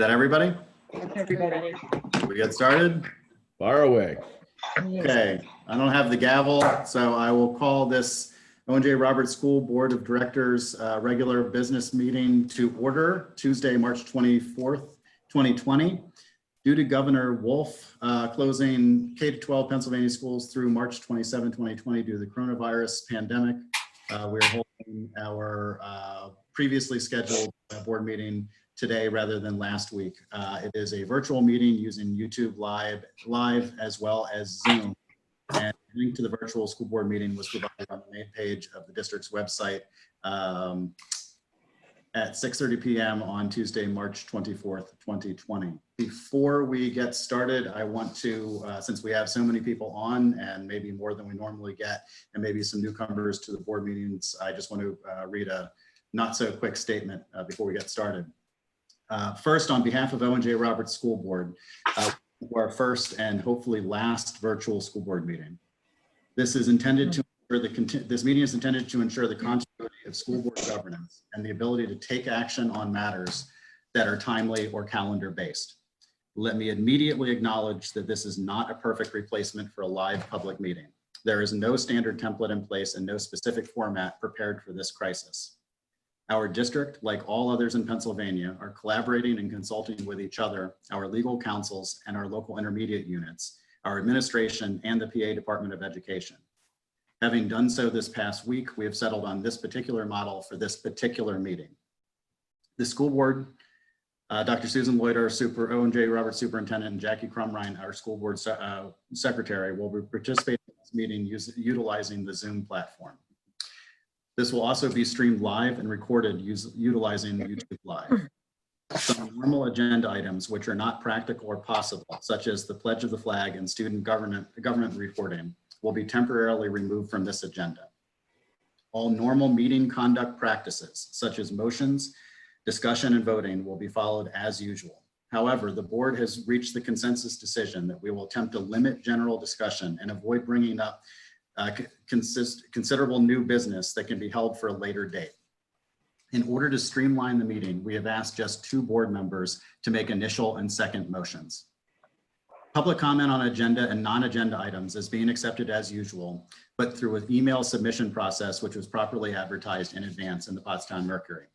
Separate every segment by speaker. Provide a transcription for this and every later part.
Speaker 1: that everybody?
Speaker 2: That's everybody.
Speaker 1: We get started?
Speaker 3: Far away.
Speaker 1: Okay, I don't have the gavel, so I will call this Owen J. Roberts School Board of Directors regular business meeting to order Tuesday, March 24th, 2020. Due to Governor Wolf closing K-12 Pennsylvania schools through March 27, 2020 due to the coronavirus pandemic, we are holding our previously scheduled board meeting today rather than last week. It is a virtual meeting using YouTube live as well as Zoom. And the link to the virtual school board meeting was provided on the main page of the district's website at 6:30 p.m. on Tuesday, March 24th, 2020. Before we get started, I want to, since we have so many people on and maybe more than we normally get, and maybe some newcomers to the board meetings, I just want to read a not so quick statement before we get started. First, on behalf of Owen J. Roberts School Board, our first and hopefully last virtual school board meeting. This is intended to this meeting is intended to ensure the continuity of school board governance and the ability to take action on matters that are timely or calendar based. Let me immediately acknowledge that this is not a perfect replacement for a live public meeting. There is no standard template in place and no specific format prepared for this crisis. Our district, like all others in Pennsylvania, are collaborating and consulting with each other, our legal counsels and our local intermediate units, our administration, and the PA Department of Education. Having done so this past week, we have settled on this particular model for this particular meeting. The school board, Dr. Susan Lloyd, our Owen J. Roberts Superintendent, and Jackie Crumrine, our school board secretary, will be participating in this meeting utilizing the Zoom platform. This will also be streamed live and recorded utilizing YouTube Live. Some normal agenda items which are not practical or possible, such as the pledge of the flag and student government reporting, will be temporarily removed from this agenda. All normal meeting conduct practices, such as motions, discussion, and voting, will be followed as usual. However, the board has reached the consensus decision that we will attempt to limit general discussion and avoid bringing up considerable new business that can be held for a later date. In order to streamline the meeting, we have asked just 2 board members to make initial and second motions. Public comment on agenda and non-agenda items is being accepted as usual, but through an email submission process, which was properly advertised in advance in the Pottstown Mercury.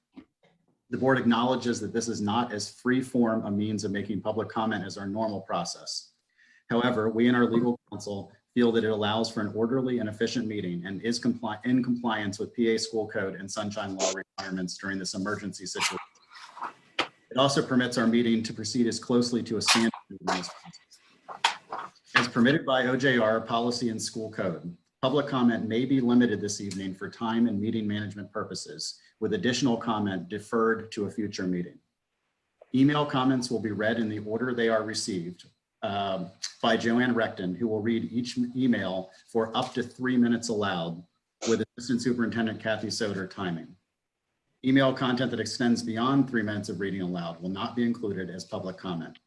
Speaker 1: The board acknowledges that this is not as free form a means of making public comment as our normal process. However, we and our legal counsel feel that it allows for an orderly and efficient meeting and is in compliance with PA school code and sunshine law requirements during this emergency situation. It also permits our meeting to proceed as closely to a standard as possible. As permitted by OJR policy and school code, public comment may be limited this evening for time and meeting management purposes, with additional comment deferred to a future meeting. Email comments will be read in the order they are received by Joanne Recton, who will read each email for up to 3 minutes aloud, with Assistant Superintendent Kathy Soder timing. Email content that extends beyond 3 minutes of reading aloud will not be included as public comment.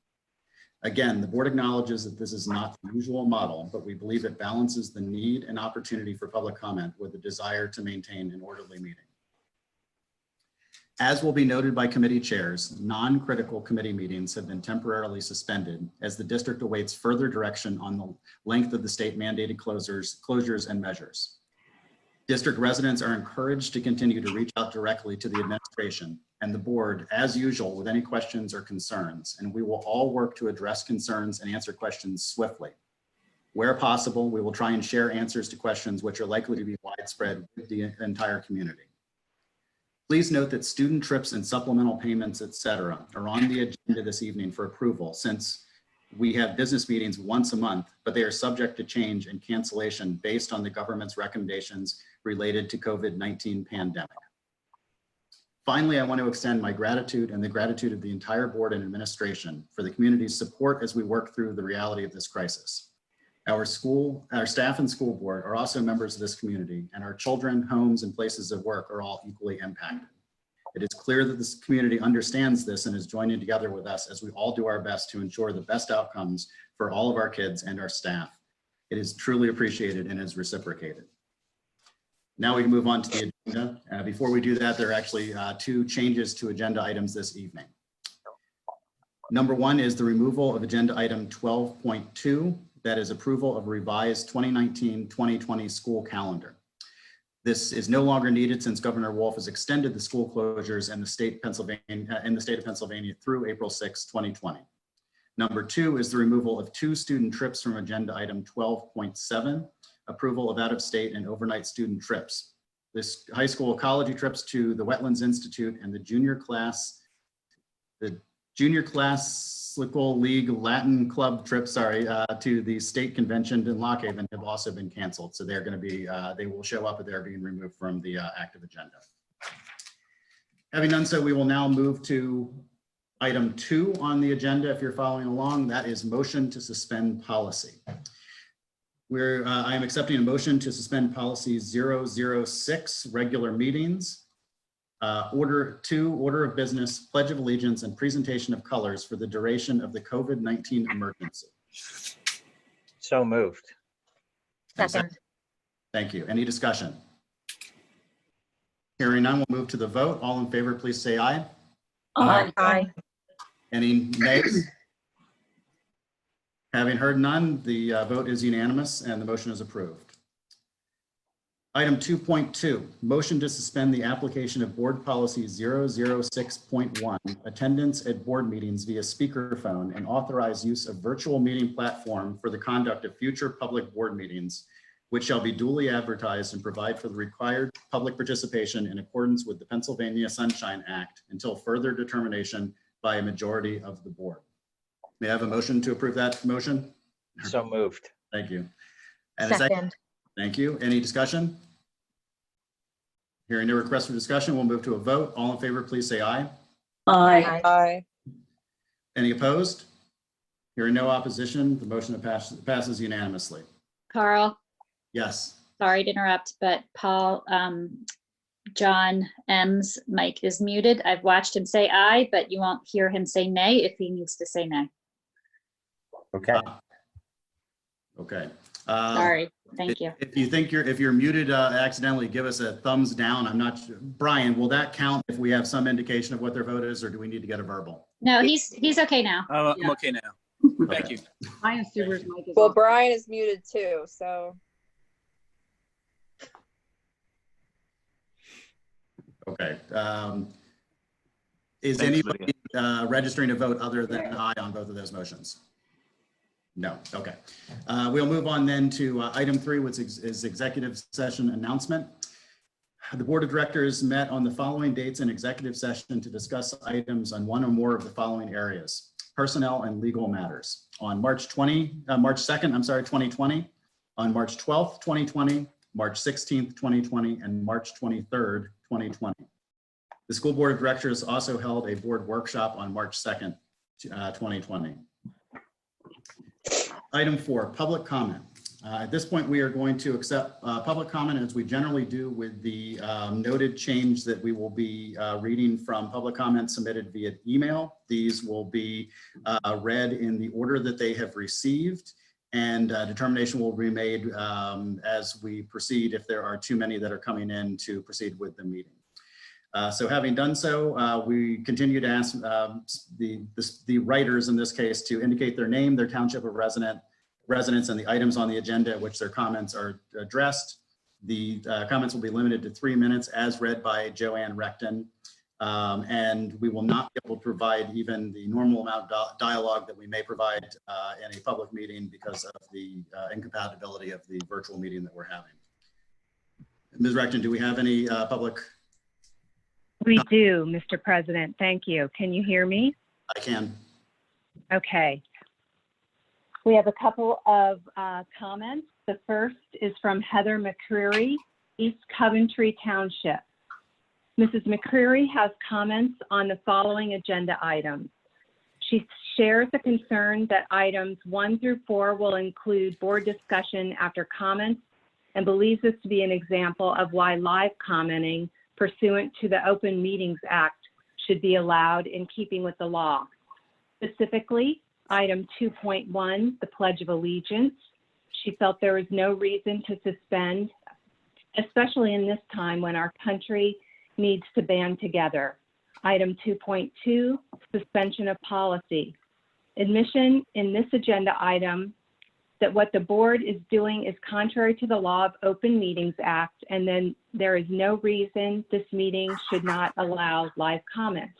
Speaker 1: Again, the board acknowledges that this is not the usual model, but we believe it balances the need and opportunity for public comment with the desire to maintain an orderly meeting. As will be noted by committee chairs, non-critical committee meetings have been temporarily suspended as the district awaits further direction on the length of the state mandated closures and measures. District residents are encouraged to continue to reach out directly to the administration and the board as usual with any questions or concerns, and we will all work to address concerns and answer questions swiftly. Where possible, we will try and share answers to questions which are likely to be widespread with the entire community. Please note that student trips and supplemental payments, etc., are on the agenda this evening for approval since we have business meetings once a month, but they are subject to change and cancellation based on the government's recommendations related to COVID-19 pandemic. Finally, I want to extend my gratitude and the gratitude of the entire board and administration for the community's support as we work through the reality of this crisis. Our staff and school board are also members of this community, and our children, homes, and places of work are all equally impacted. It is clear that this community understands this and is joining together with us as we all do our best to ensure the best outcomes for all of our kids and our staff. It is truly appreciated and is reciprocated. Now we can move on to the agenda. Before we do that, there are actually 2 changes to agenda items this evening. Number 1 is the removal of agenda item 12.2. That is approval of revised 2019-2020 school calendar. This is no longer needed since Governor Wolf has extended the school closures in the state of Pennsylvania through April 6, 2020. Number 2 is the removal of 2 student trips from agenda item 12.7, approval of out-of-state and overnight student trips. This high school ecology trips to the Wetlands Institute and the junior classical league Latin club trip, to the state convention in Lock Haven have also been canceled. So they're going to be, they will show up, but they're being removed from the active agenda. Having done so, we will now move to item 2 on the agenda. If you're following along, that is motion to suspend policy. I am accepting a motion to suspend policy 006, regular meetings. Order 2, order of business, pledge of allegiance, and presentation of colors for the duration of the COVID-19 emergency.
Speaker 2: So moved.
Speaker 3: Second.
Speaker 1: Thank you. Any discussion? Hearing none, we'll move to the vote. All in favor, please say aye.
Speaker 3: Aye. Aye.
Speaker 1: Any nays? Having heard none, the vote is unanimous and the motion is approved. Item 2.2, motion to suspend the application of board policy 006.1, attendance at board meetings via speakerphone, and authorize use of virtual meeting platform for the conduct of future public board meetings, which shall be duly advertised and provide for the required public participation in accordance with the Pennsylvania Sunshine Act until further determination by a majority of the board. May I have a motion to approve that motion?
Speaker 2: So moved.
Speaker 1: Thank you. And a second. Thank you. Any discussion? Hearing no request for discussion, we'll move to a vote. All in favor, please say aye.
Speaker 3: Aye.
Speaker 4: Aye.
Speaker 1: Any opposed? Hearing no opposition, the motion passes unanimously.
Speaker 5: Carl,
Speaker 1: Yes.
Speaker 5: sorry to interrupt, but Paul, John M's mic is muted. I've watched him say aye, but you won't hear him say nay if he needs to say nay.
Speaker 2: Okay.
Speaker 1: Okay.
Speaker 5: Sorry, thank you.
Speaker 1: If you think if you're muted accidentally, give us a thumbs down. I'm not sure. Brian, will that count if we have some indication of what their vote is, or do we need to get a verbal?
Speaker 5: No, he's okay now.
Speaker 6: I'm okay now. Thank
Speaker 1: Okay.
Speaker 6: you.
Speaker 7: Brian Stuber's mic is
Speaker 4: Well,
Speaker 7: off.
Speaker 4: Brian is muted too, so.
Speaker 1: Okay. Is
Speaker 6: Thanks,
Speaker 1: anybody registering a vote other than aye on both of those motions? No. Okay. We'll move on then to item 3, which is executive session announcement. The Board of Directors met on the following dates in executive session to discuss items on one or more of the following areas: personnel and legal matters. On March 2nd, 2020, on March 12th, 2020, March 16th, 2020, and March 23rd, 2020. The School Board of Directors also held a board workshop on March 2nd, 2020. Item 4, public comment. At this point, we are going to accept public comment as we generally do, with the noted change that we will be reading from public comments submitted via email. These will be read in the order that they have received, and determination will be made as we proceed if there are too many that are coming in to proceed with the meeting. So having done so, we continue to ask the writers in this case to indicate their name, their township of residence, and the items on the agenda at which their comments are addressed. The comments will be limited to 3 minutes as read by Joanne Recton. And we will not be able to provide even the normal amount of dialogue that we may provide in a public meeting because of the incompatibility of the virtual meeting that we're having. Ms. Recton, do we have any public?
Speaker 8: We do, Mr. President. Thank you. Can you hear me?
Speaker 1: I can.
Speaker 8: Okay. We have a couple of comments. The first is from Heather McCreary, East Coventry Township. Mrs. McCreary has comments on the following agenda items. She shares the concern that items 1 through 4 will include board discussion after comments, and believes this to be an example of why live commenting pursuant to the Open Meetings Act should be allowed in keeping with the law. Specifically, item 2.1, the Pledge of Allegiance. She felt there was no reason to suspend, especially in this time when our country needs to band together. Item 2.2, suspension of policy. Admission in this agenda item that what the board is doing is contrary to the law of Open Meetings Act, and then there is no reason this meeting should not allow live comments.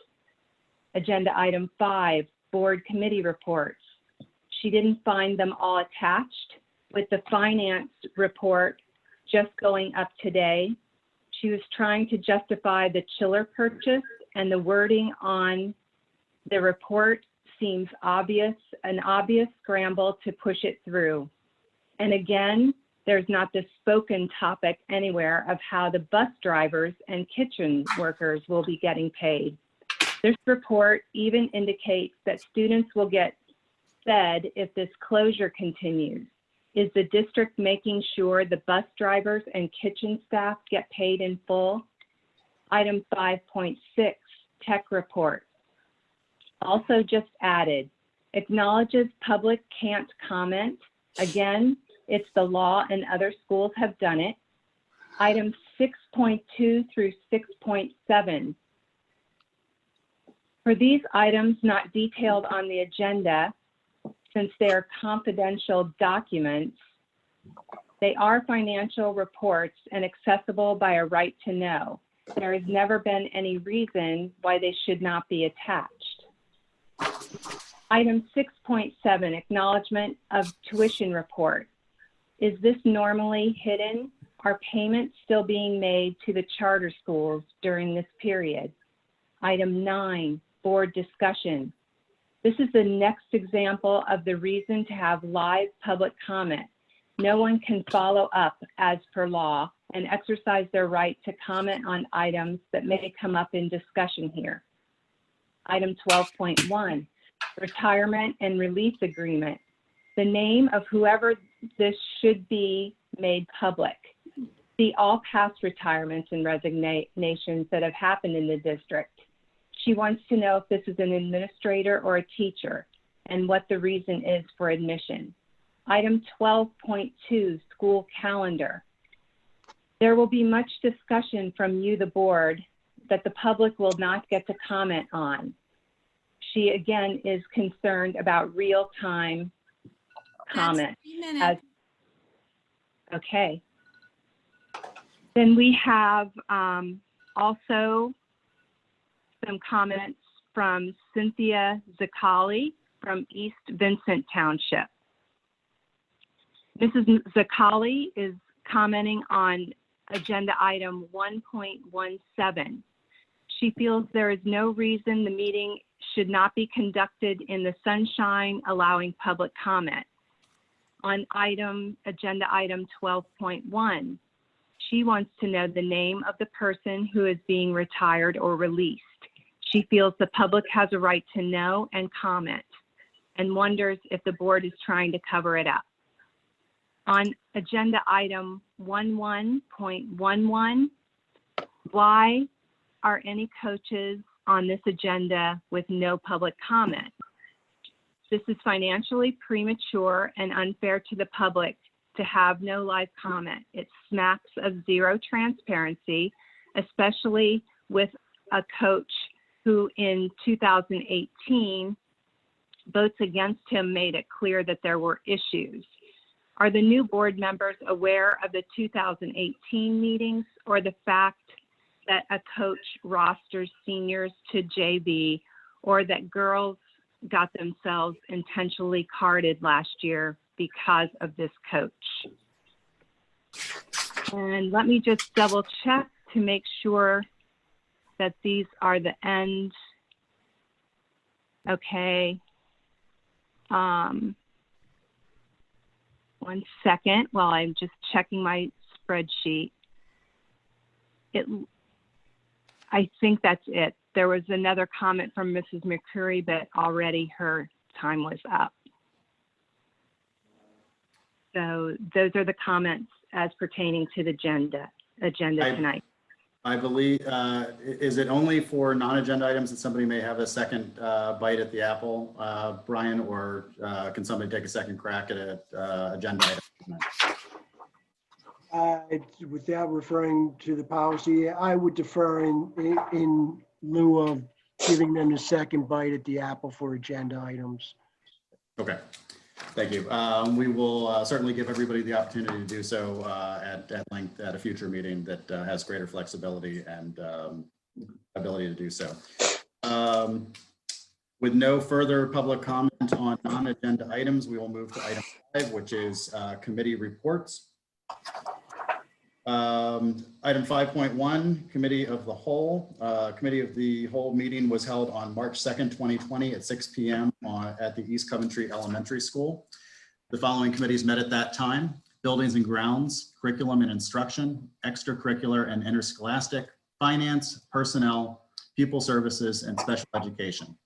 Speaker 8: Agenda item 5, board committee reports. She didn't find them all attached with the finance report just going up today. She was trying to justify the chiller purchase, and the wording on the report seems obvious, an obvious scramble to push it through. And again, there's not the spoken topic anywhere of how the bus drivers and kitchen workers will be getting paid. This report even indicates that students will get fed if this closure continues. Is the district making sure the bus drivers and kitchen staff get paid in full? Item 5.6, tech report. Also just added, acknowledges public can't comment. Again, it's the law and other schools have done it. Items 6.2 through 6.7. For these items not detailed on the agenda, since they are confidential documents, they are financial reports and accessible by a right to know. There has never been any reason why they should not be attached. Item 6.7, acknowledgement of tuition report. Is this normally hidden? Are payments still being made to the charter schools during this period? Item 9, board discussion. This is the next example of the reason to have live public comment. No one can follow up as per law and exercise their right to comment on items that may come up in discussion here. Item 12.1, retirement and release agreement. The name of whoever this should be made public. See all past retirements and resignations that have happened in the district. She wants to know if this is an administrator or a teacher and what the reason is for admission. Item 12.2, school calendar. There will be much discussion from you, the board, that the public will not get to comment on. She again is concerned about real-time comment. Okay. Then we have also some comments from Cynthia Zaccali from East Vincent Township. Mrs. Zaccali is commenting on agenda item 1.17. She feels there is no reason the meeting should not be conducted in the sunshine, allowing public comment. On agenda item 12.1, she wants to know the name of the person who is being retired or released. She feels the public has a right to know and comment and wonders if the board is trying to cover it up. On agenda item 11.11, why are any coaches on this agenda with no public comment? This is financially premature and unfair to the public to have no live comment. It smacks of zero transparency, especially with a coach who in 2018, votes against him made it clear that there were issues. Are the new board members aware of the 2018 meetings or the fact that a coach rosters seniors to JV, or that girls got themselves intentionally carded last year because of this coach? And let me just double check to make sure that these are the end. Okay. One second while I'm just checking my spreadsheet. I think that's it. There was another comment from Mrs. McCreary, but already her time was up. So those are the comments as pertaining to the agenda tonight.
Speaker 1: I believe, is it only for non-agenda items that somebody may have a second bite at the apple, Brian, or can somebody take a second crack at an agenda item?
Speaker 7: Without referring to the policy, I would defer in lieu of giving them the second bite at the apple for agenda items.
Speaker 1: Okay, thank you. We will certainly give everybody the opportunity to do so at length at a future meeting that has greater flexibility and ability to do so. With no further public comment on non-agenda items, we will move to item 5, which is committee reports. Item 5.1, Committee of the Whole. Committee of the Whole meeting was held on March 2nd, 2020 at 6 p.m. At the East Coventry Elementary School. The following committees met at that time: Buildings and Grounds, Curriculum and Instruction, Extracurricular and Interscholastic, Finance, Personnel, Pupil Services, and Special Education.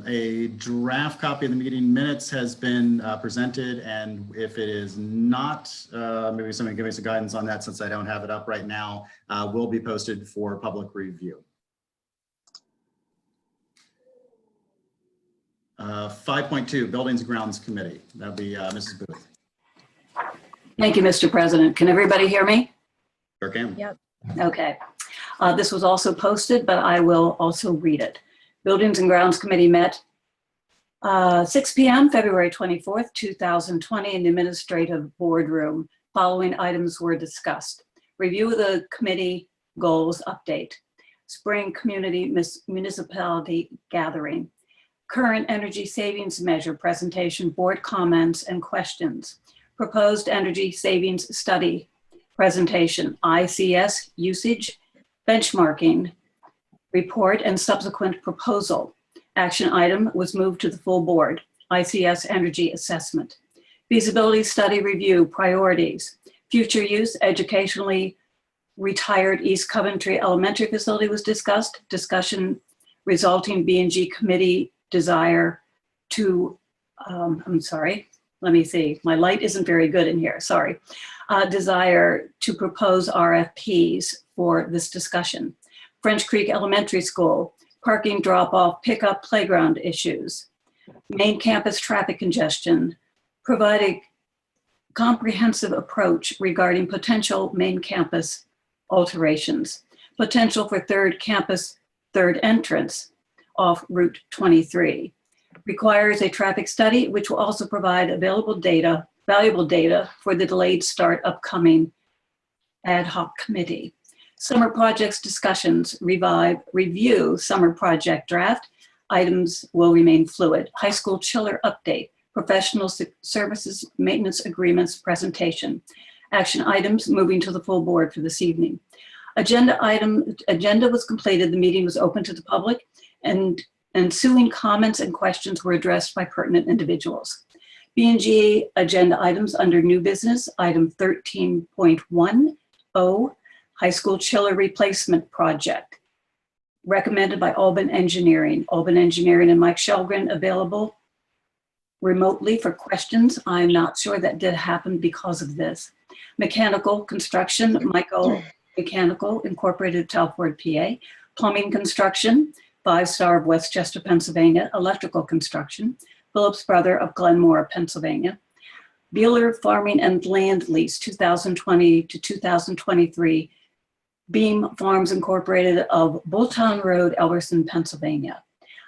Speaker 1: A draft copy of the meeting minutes has been presented, and if it is not, maybe somebody give me some guidance on that since I don't have it up right now, will be posted for public review. 5.2, Buildings and Grounds Committee. That'll be Mrs. Booth.
Speaker 3: Thank you, Mr. President. Can everybody hear me?
Speaker 1: Sure can.
Speaker 4: Yep.
Speaker 3: Okay. This was also posted, but I will also read it. Buildings and Grounds Committee met 6 p.m. February 24th, 2020 in the Administrative Boardroom. Following items were discussed. Review of the committee goals update. Spring Community Municipality Gathering. Current energy savings measure presentation, board comments and questions. Proposed energy savings study presentation, ICS usage, benchmarking, report and subsequent proposal. Action item was moved to the full board, ICS energy assessment. Feasibility study review, priorities. Future use, educationally retired East Coventry Elementary Facility was discussed. Discussion resulting B&G committee desire to, I'm sorry, let me see, my light isn't very good in here, sorry. Desire to propose RFPs for this discussion. French Creek Elementary School, parking drop-off, pickup, playground issues. Main campus traffic congestion, provide a comprehensive approach regarding potential main campus alterations. Potential for third campus, third entrance off Route 23. Requires a traffic study, which will also provide valuable data for the delayed start upcoming ad hoc committee. Summer projects discussions, review summer project draft. Items will remain fluid. High school chiller update, professional services maintenance agreements presentation. Action items moving to the full board for this evening. Agenda was completed. The meeting was open to the public, and ensuing comments and questions were addressed by pertinent individuals. B&G agenda items under new business, item 13.10, high school chiller replacement project, recommended by Alban Engineering. Alban Engineering and Mike Shelgren available remotely for questions. I'm not sure that did happen because of this. Mechanical construction, Michael Mechanical Incorporated, Telford, PA. Plumbing construction, 5 Star of Westchester, Pennsylvania. Electrical construction, Phillips Brother of Glenmore, Pennsylvania. Beeler Farming and Land Lease 2020 to 2023. Beam Farms Incorporated of Bulltown Road, Elverson, Pennsylvania.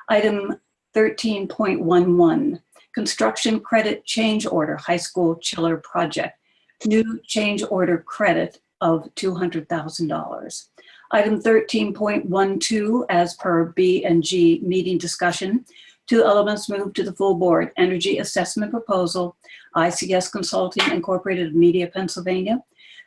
Speaker 3: Item 13.11, construction credit change order, high school chiller project. New change order credit of $200,000. Item 13.12, as per B&G meeting discussion, 2 elements moved to the full board. Energy assessment proposal, ICS Consulting Incorporated of Media, Pennsylvania,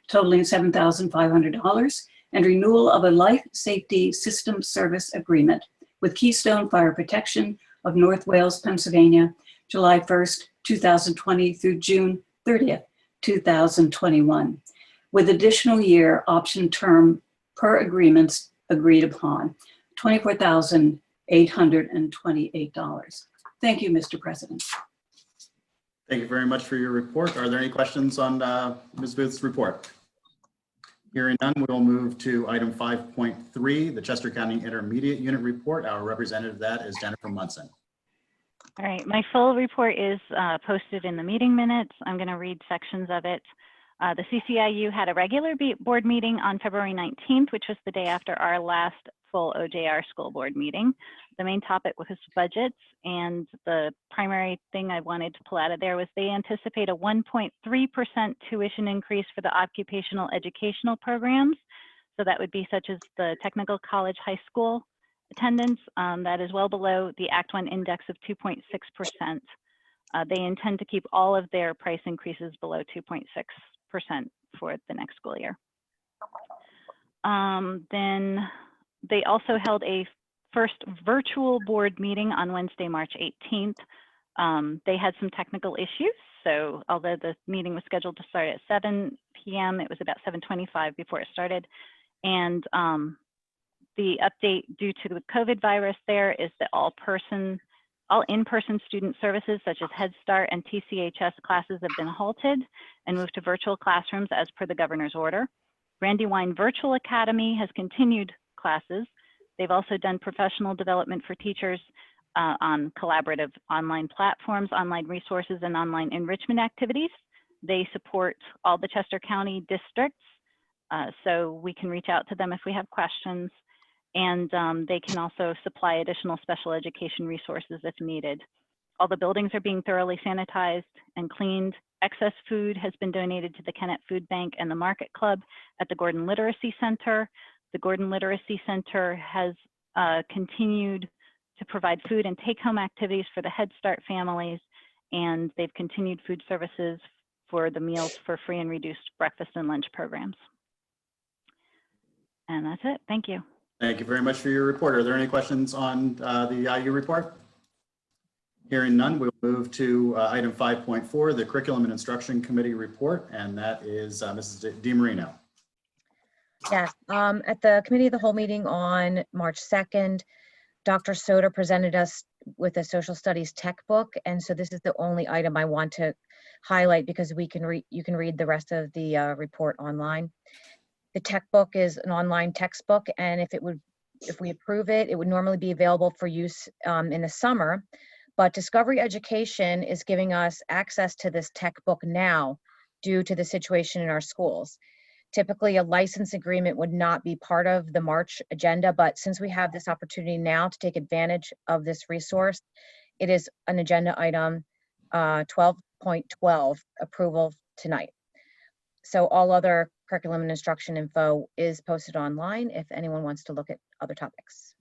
Speaker 3: totaling $7,500, and renewal of a life safety system service agreement with Keystone Fire Protection of North Wales, Pennsylvania, July 1st, 2020 through June 30th, 2021, with additional year option term per agreements agreed upon, $24,828. Thank you, Mr. President.
Speaker 1: Thank you very much for your report. Are there any questions on Ms. Booth's report? Hearing none, we'll move to item 5.3, the Chester County Intermediate Unit Report. Our representative of that is Jennifer Munson.
Speaker 9: All right, my full report is posted in the meeting minutes. I'm going to read sections of it. The CCIU had a regular board meeting on February 19th, which was the day after our last full OJR school board meeting. The main topic was budgets, and the primary thing I wanted to pull out of there was they anticipate a 1.3% tuition increase for the occupational educational programs. So that would be such as the technical college high school attendance. That is well below the Act 1 index of 2.6%. They intend to keep all of their price increases below 2.6% for the next school year. Then they also held a first virtual board meeting on Wednesday, March 18th. They had some technical issues. So although the meeting was scheduled to start at 7 p.m., it was about 7:25 before it started. And the update due to the COVID virus there is that all in-person student services such as Head Start and TCHS classes have been halted and moved to virtual classrooms as per the governor's order. Brandywine Virtual Academy has continued classes. They've also done professional development for teachers on collaborative online platforms, online resources, and online enrichment activities. They support all the Chester County districts, so we can reach out to them if we have questions. And they can also supply additional special education resources if needed. All the buildings are being thoroughly sanitized and cleaned. Excess food has been donated to the Kennett Food Bank and the Market Club at the Gordon Literacy Center. The Gordon Literacy Center has continued to provide food and take-home activities for the Head Start families, and they've continued food services for the meals for free and reduced breakfast and lunch programs. And that's it. Thank you.
Speaker 1: Thank you very much for your report. Are there any questions on the IU report? Hearing none, we'll move to item 5.4, the Curriculum and Instruction Committee report, and that is Mrs. DiMarino.
Speaker 10: Yes, at the Committee of the Whole meeting on March 2nd, Dr. Soder presented us with a social studies tech book, and so this is the only item I want to highlight because you can read the rest of the report online. The tech book is an online textbook, and if we approve it, it would normally be available for use in the summer. But Discovery Education is giving us access to this tech book now due to the situation in our schools. Typically, a license agreement would not be part of the March agenda, but since we have this opportunity now to take advantage of this resource, it is an agenda item 12.12, approval tonight. So all other curriculum and instruction info is posted online if anyone wants to look at other topics.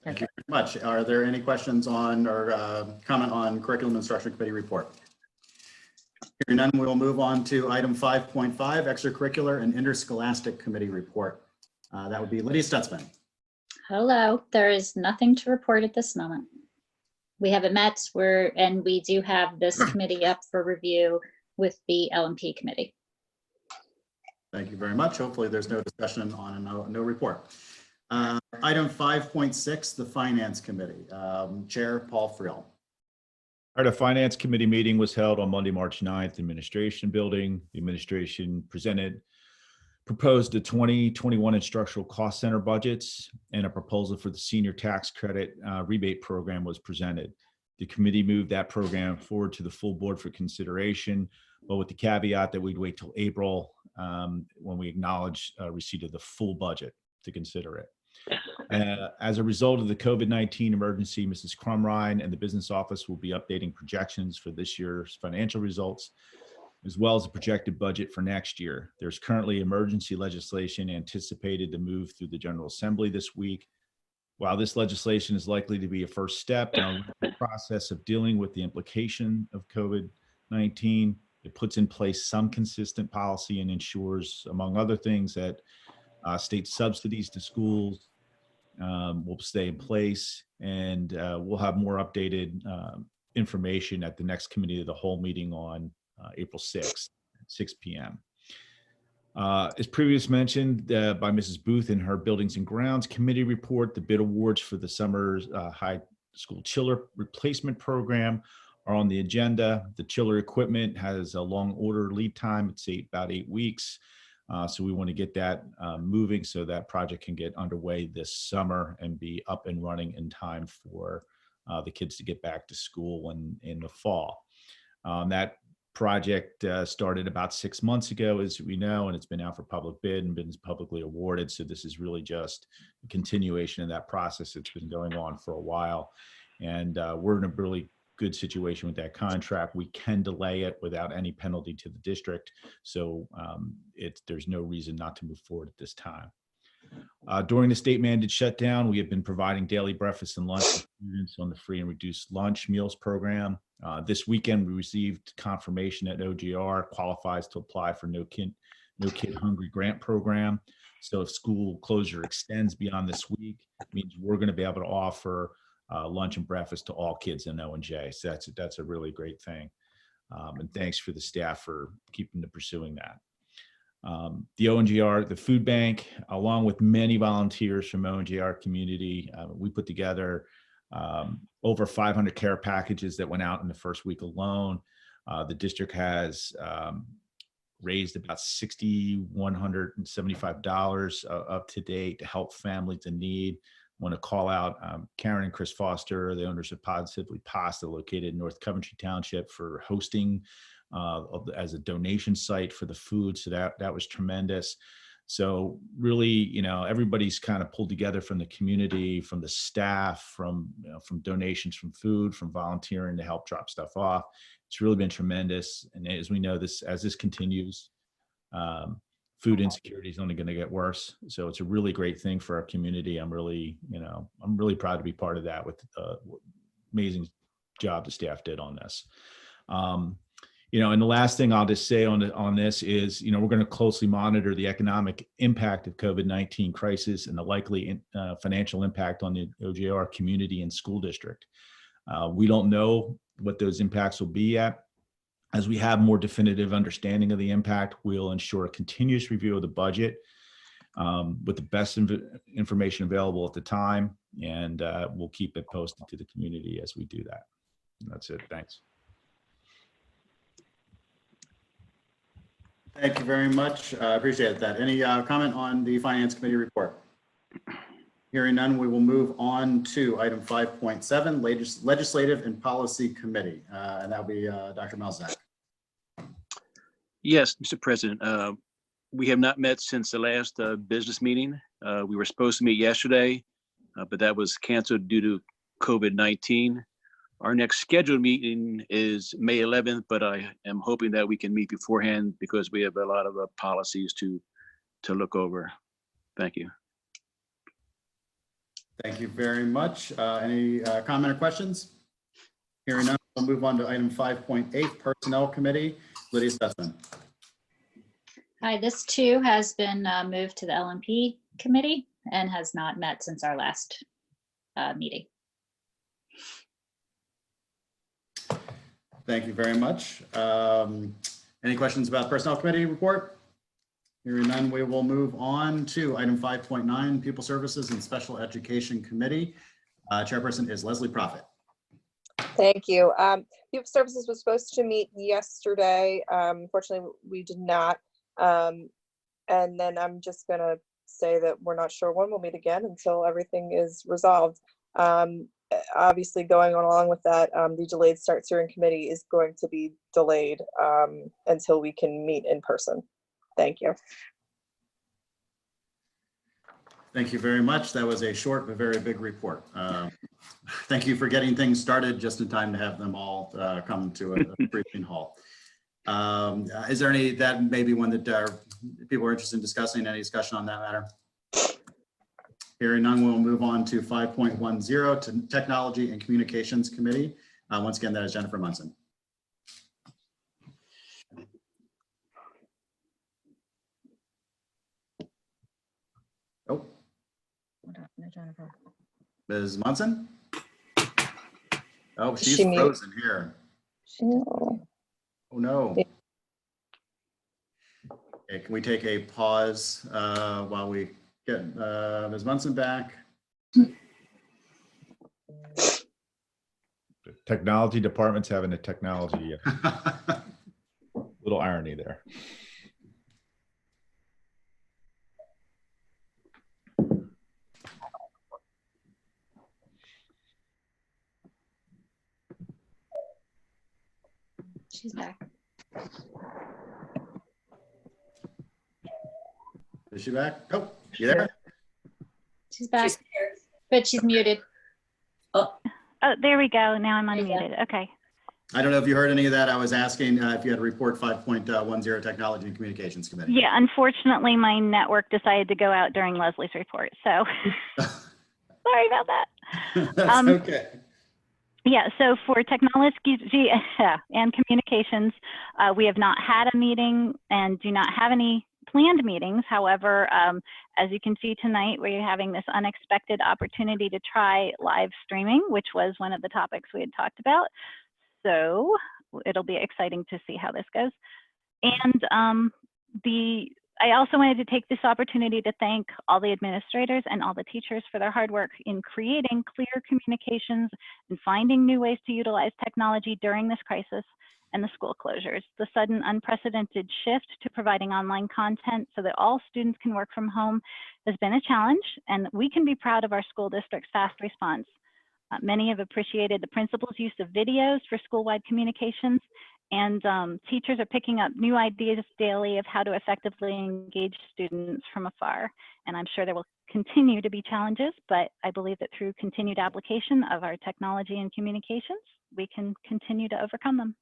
Speaker 1: Thank you very much. Are there any questions on or comment on Curriculum Instruction Committee report? Hearing none, we will move on to item 5.5, Extracurricular and Interscholastic Committee report. That would be Lydia Stutzman.
Speaker 5: Hello, there is nothing to report at this moment. We haven't met, and we do have this committee up for review with the LMP committee.
Speaker 1: Thank you very much. Hopefully there's no discussion on a no report. Item 5.6, the Finance Committee. Chair Paul Friel.
Speaker 11: All right, a Finance Committee meeting was held on Monday, March 9th, Administration Building. The administration proposed the 2021 instructional cost center budgets, and a proposal for the senior tax credit rebate program was presented. The committee moved that program forward to the full board for consideration, but with the caveat that we'd wait till April when we acknowledge receipt of the full budget to consider it. As a result of the COVID-19 emergency, Mrs. Crumrine and the business office will be updating projections for this year's financial results, as well as a projected budget for next year. There's currently emergency legislation anticipated to move through the General Assembly this week. While this legislation is likely to be a first step in the process of dealing with the implication of COVID-19, it puts in place some consistent policy and ensures, among other things, that state subsidies to schools will stay in place, and we'll have more updated information at the next Committee of the Whole meeting on April 6th, at 6 p.m. As previously mentioned by Mrs. Booth in her Buildings and Grounds Committee report, the bid awards for the summer's high school chiller replacement program are on the agenda. The chiller equipment has a long order lead time. It's about 8 weeks. So we want to get that moving so that project can get underway this summer and be up and running in time for the kids to get back to school in the fall. That project started about 6 months ago, as we know, and it's been out for public bid and been publicly awarded. So this is really just a continuation of that process that's been going on for a while. And we're in a really good situation with that contract. We can delay it without any penalty to the district. So there's no reason not to move forward at this time. During the state mandated shutdown, we have been providing daily breakfast and lunch to students on the free and reduced lunch meals program. This weekend, we received confirmation that OGR qualifies to apply for No Kid Hungry grant program. So if school closure extends beyond this week, it means we're going to be able to offer lunch and breakfast to all kids in O&J. So that's a really great thing. And thanks for the staff for keeping to pursuing that. The ONGR, the food bank, along with many volunteers from ONGR community, we put together over 500 care packages that went out in the first week alone. The district has raised about $6,175 up to date to help families in need. I want to call out Karen and Chris Foster, the owners of Positively Pasta, located in North Coventry Township, for hosting as a donation site for the food. So that was tremendous. So really, everybody's kind of pulled together from the community, from the staff, from donations from food, from volunteering to help drop stuff off. It's really been tremendous. And as we know, as this continues, food insecurity is only going to get worse. So it's a really great thing for our community. I'm really proud to be part of that with amazing job the staff did on this. And the last thing I'll just say on this is, we're going to closely monitor the economic impact of COVID-19 crisis and the likely financial impact on the OGR community and school district. We don't know what those impacts will be yet. As we have more definitive understanding of the impact, we'll ensure a continuous review of the budget with the best information available at the time, and we'll keep it posted to the community as we do that. And that's it. Thanks.
Speaker 1: Thank you very much. I appreciate that. Any comment on the Finance Committee report? Hearing none, we will move on to item 5.7, Legislative and Policy Committee, and that'll be Dr. Melzak.
Speaker 6: Yes, Mr. President. We have not met since the last business meeting. We were supposed to meet yesterday, but that was canceled due to COVID-19. Our next scheduled meeting is May 11th, but I am hoping that we can meet beforehand because we have a lot of policies to look over. Thank you.
Speaker 1: Thank you very much. Any comment or questions? Hearing none, we'll move on to item 5.8, Personnel Committee. Lydia Stutzman.
Speaker 5: Hi, this too has been moved to the LMP committee and has not met since our last meeting.
Speaker 1: Thank you very much. Any questions about Personnel Committee report? Hearing none, we will move on to item 5.9, Pupil Services and Special Education Committee. Chairperson is Leslie Prophet.
Speaker 4: Thank you. Pupil Services was supposed to meet yesterday. Unfortunately, we did not. And then I'm just going to say that we're not sure when we'll meet again until everything is resolved. Obviously, going along with that, the delayed start steering committee is going to be delayed until we can meet in person. Thank you.
Speaker 1: Thank you very much. That was a short but very big report. Thank you for getting things started just in time to have them all come to a briefing hall. Is there any, that maybe one that people are interested in discussing, any discussion on that matter? Hearing none, we'll move on to 5.10 to Technology and Communications Committee. Once again, that is Jennifer Munson. Oh,
Speaker 10: What happened to Jennifer?
Speaker 1: Ms. Munson? Oh, she's
Speaker 4: She mute-
Speaker 1: frozen here.
Speaker 4: No.
Speaker 1: Oh, no. Okay, can we take a pause while we get Ms. Munson back?
Speaker 11: The technology department's having a technology, little irony there.
Speaker 5: She's back.
Speaker 1: Is she back? Oh, you there?
Speaker 5: She's back,
Speaker 3: She's here.
Speaker 5: but she's muted.
Speaker 3: Oh,
Speaker 9: Oh, there we go. Now I'm
Speaker 5: There you go.
Speaker 9: unmuted. Okay.
Speaker 1: I don't know if you heard any of that. I was asking if you had a report 5.10 Technology and Communications Committee.
Speaker 9: Yeah, unfortunately, my network decided to go out during Leslie's report. So sorry about that.
Speaker 1: That's okay.
Speaker 9: Yeah, so for technology and communications, we have not had a meeting and do not have any planned meetings. However, as you can see tonight, we're having this unexpected opportunity to try live streaming, which was one of the topics we had talked about. So it'll be exciting to see how this goes. And I also wanted to take this opportunity to thank all the administrators and all the teachers for their hard work in creating clear communications and finding new ways to utilize technology during this crisis and the school closures. The sudden unprecedented shift to providing online content so that all students can work from home has been a challenge, and we can be proud of our school district's fast response. Many have appreciated the principal's use of videos for school-wide communications, and teachers are picking up new ideas daily of how to effectively engage students from afar. And I'm sure there will continue to be challenges, but I believe that through continued application of our technology and communications, we can continue to overcome them.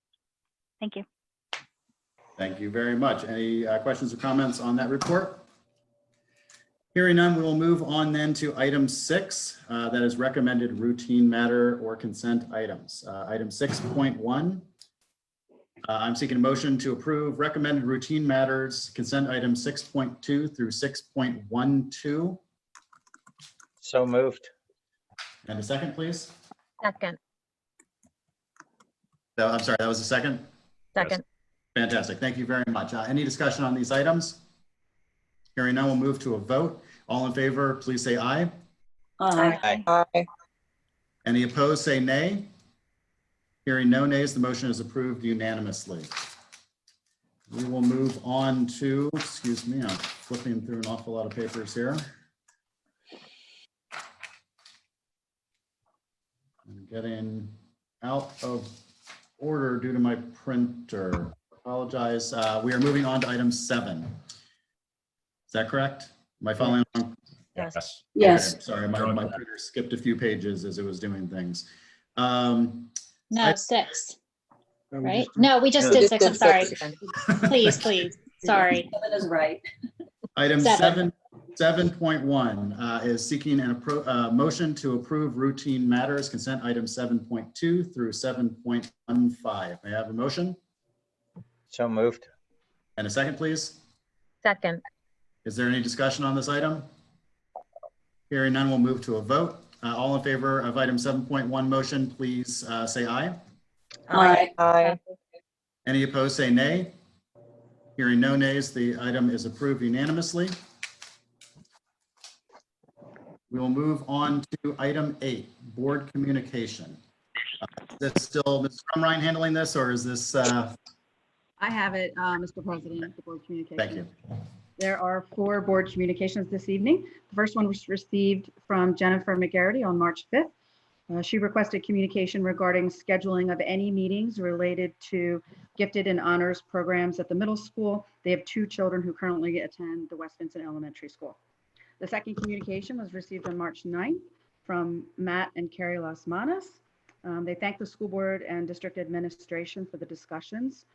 Speaker 9: Thank you.
Speaker 1: Thank you very much. Any questions or comments on that report? Hearing none, we will move on then to item 6, that is recommended routine matter or consent items. Item 6.1, I'm seeking a motion to approve recommended routine matters, consent items 6.2 through 6.12.
Speaker 2: So moved.
Speaker 1: And a second, please.
Speaker 10: Second,
Speaker 1: I'm sorry, that was a second?
Speaker 10: second,
Speaker 1: Fantastic. Thank you very much. Any discussion on these items? Hearing none, we'll move to a vote. All in favor, please say aye.
Speaker 3: aye.
Speaker 4: Aye.
Speaker 1: Any opposed, say nay. Hearing no nays, the motion is approved unanimously. We will move on to, excuse me, I'm flipping through an awful lot of papers here. I'm getting out of order due to my printer. Apologize. We are moving on to item 7. Is that correct? Am I following along?
Speaker 10: yes.
Speaker 3: Yes.
Speaker 1: Okay, sorry, my printer skipped a few pages as it was doing things.
Speaker 5: No, 6,
Speaker 7: Are we
Speaker 5: right?
Speaker 7: just-
Speaker 5: No, we just
Speaker 6: Yeah.
Speaker 5: did 6. I'm sorry.
Speaker 4: Six.
Speaker 5: Please, please. Sorry.
Speaker 3: That is right.
Speaker 1: Item
Speaker 5: 7.
Speaker 1: 7.1 is seeking a motion to approve routine matters, consent items 7.2 through 7.15. May I have a motion?
Speaker 2: So moved.
Speaker 1: And a second, please?
Speaker 10: Second,
Speaker 1: Is there any discussion on this item? Hearing none, we'll move to a vote. All in favor of item 7.1 motion, please say aye.
Speaker 3: Aye.
Speaker 4: Aye.
Speaker 1: Any opposed, say nay. Hearing no nays, the item is approved unanimously. We will move on to item 8, board communication. Is this still Ms. Crumrine handling this, or is this?
Speaker 12: I have it, Mr. President, the board communication.
Speaker 1: Thank you.
Speaker 12: There are 4 board communications this evening. The first one was received from Jennifer McGarity on March 5th. She requested communication regarding scheduling of any meetings related to gifted and honors programs at the middle school. They have 2 children who currently attend the West Vincent Elementary School. The second communication was received on March 9th from Matt and Carrie Las Manas. They thanked the school board and district administration for the discussions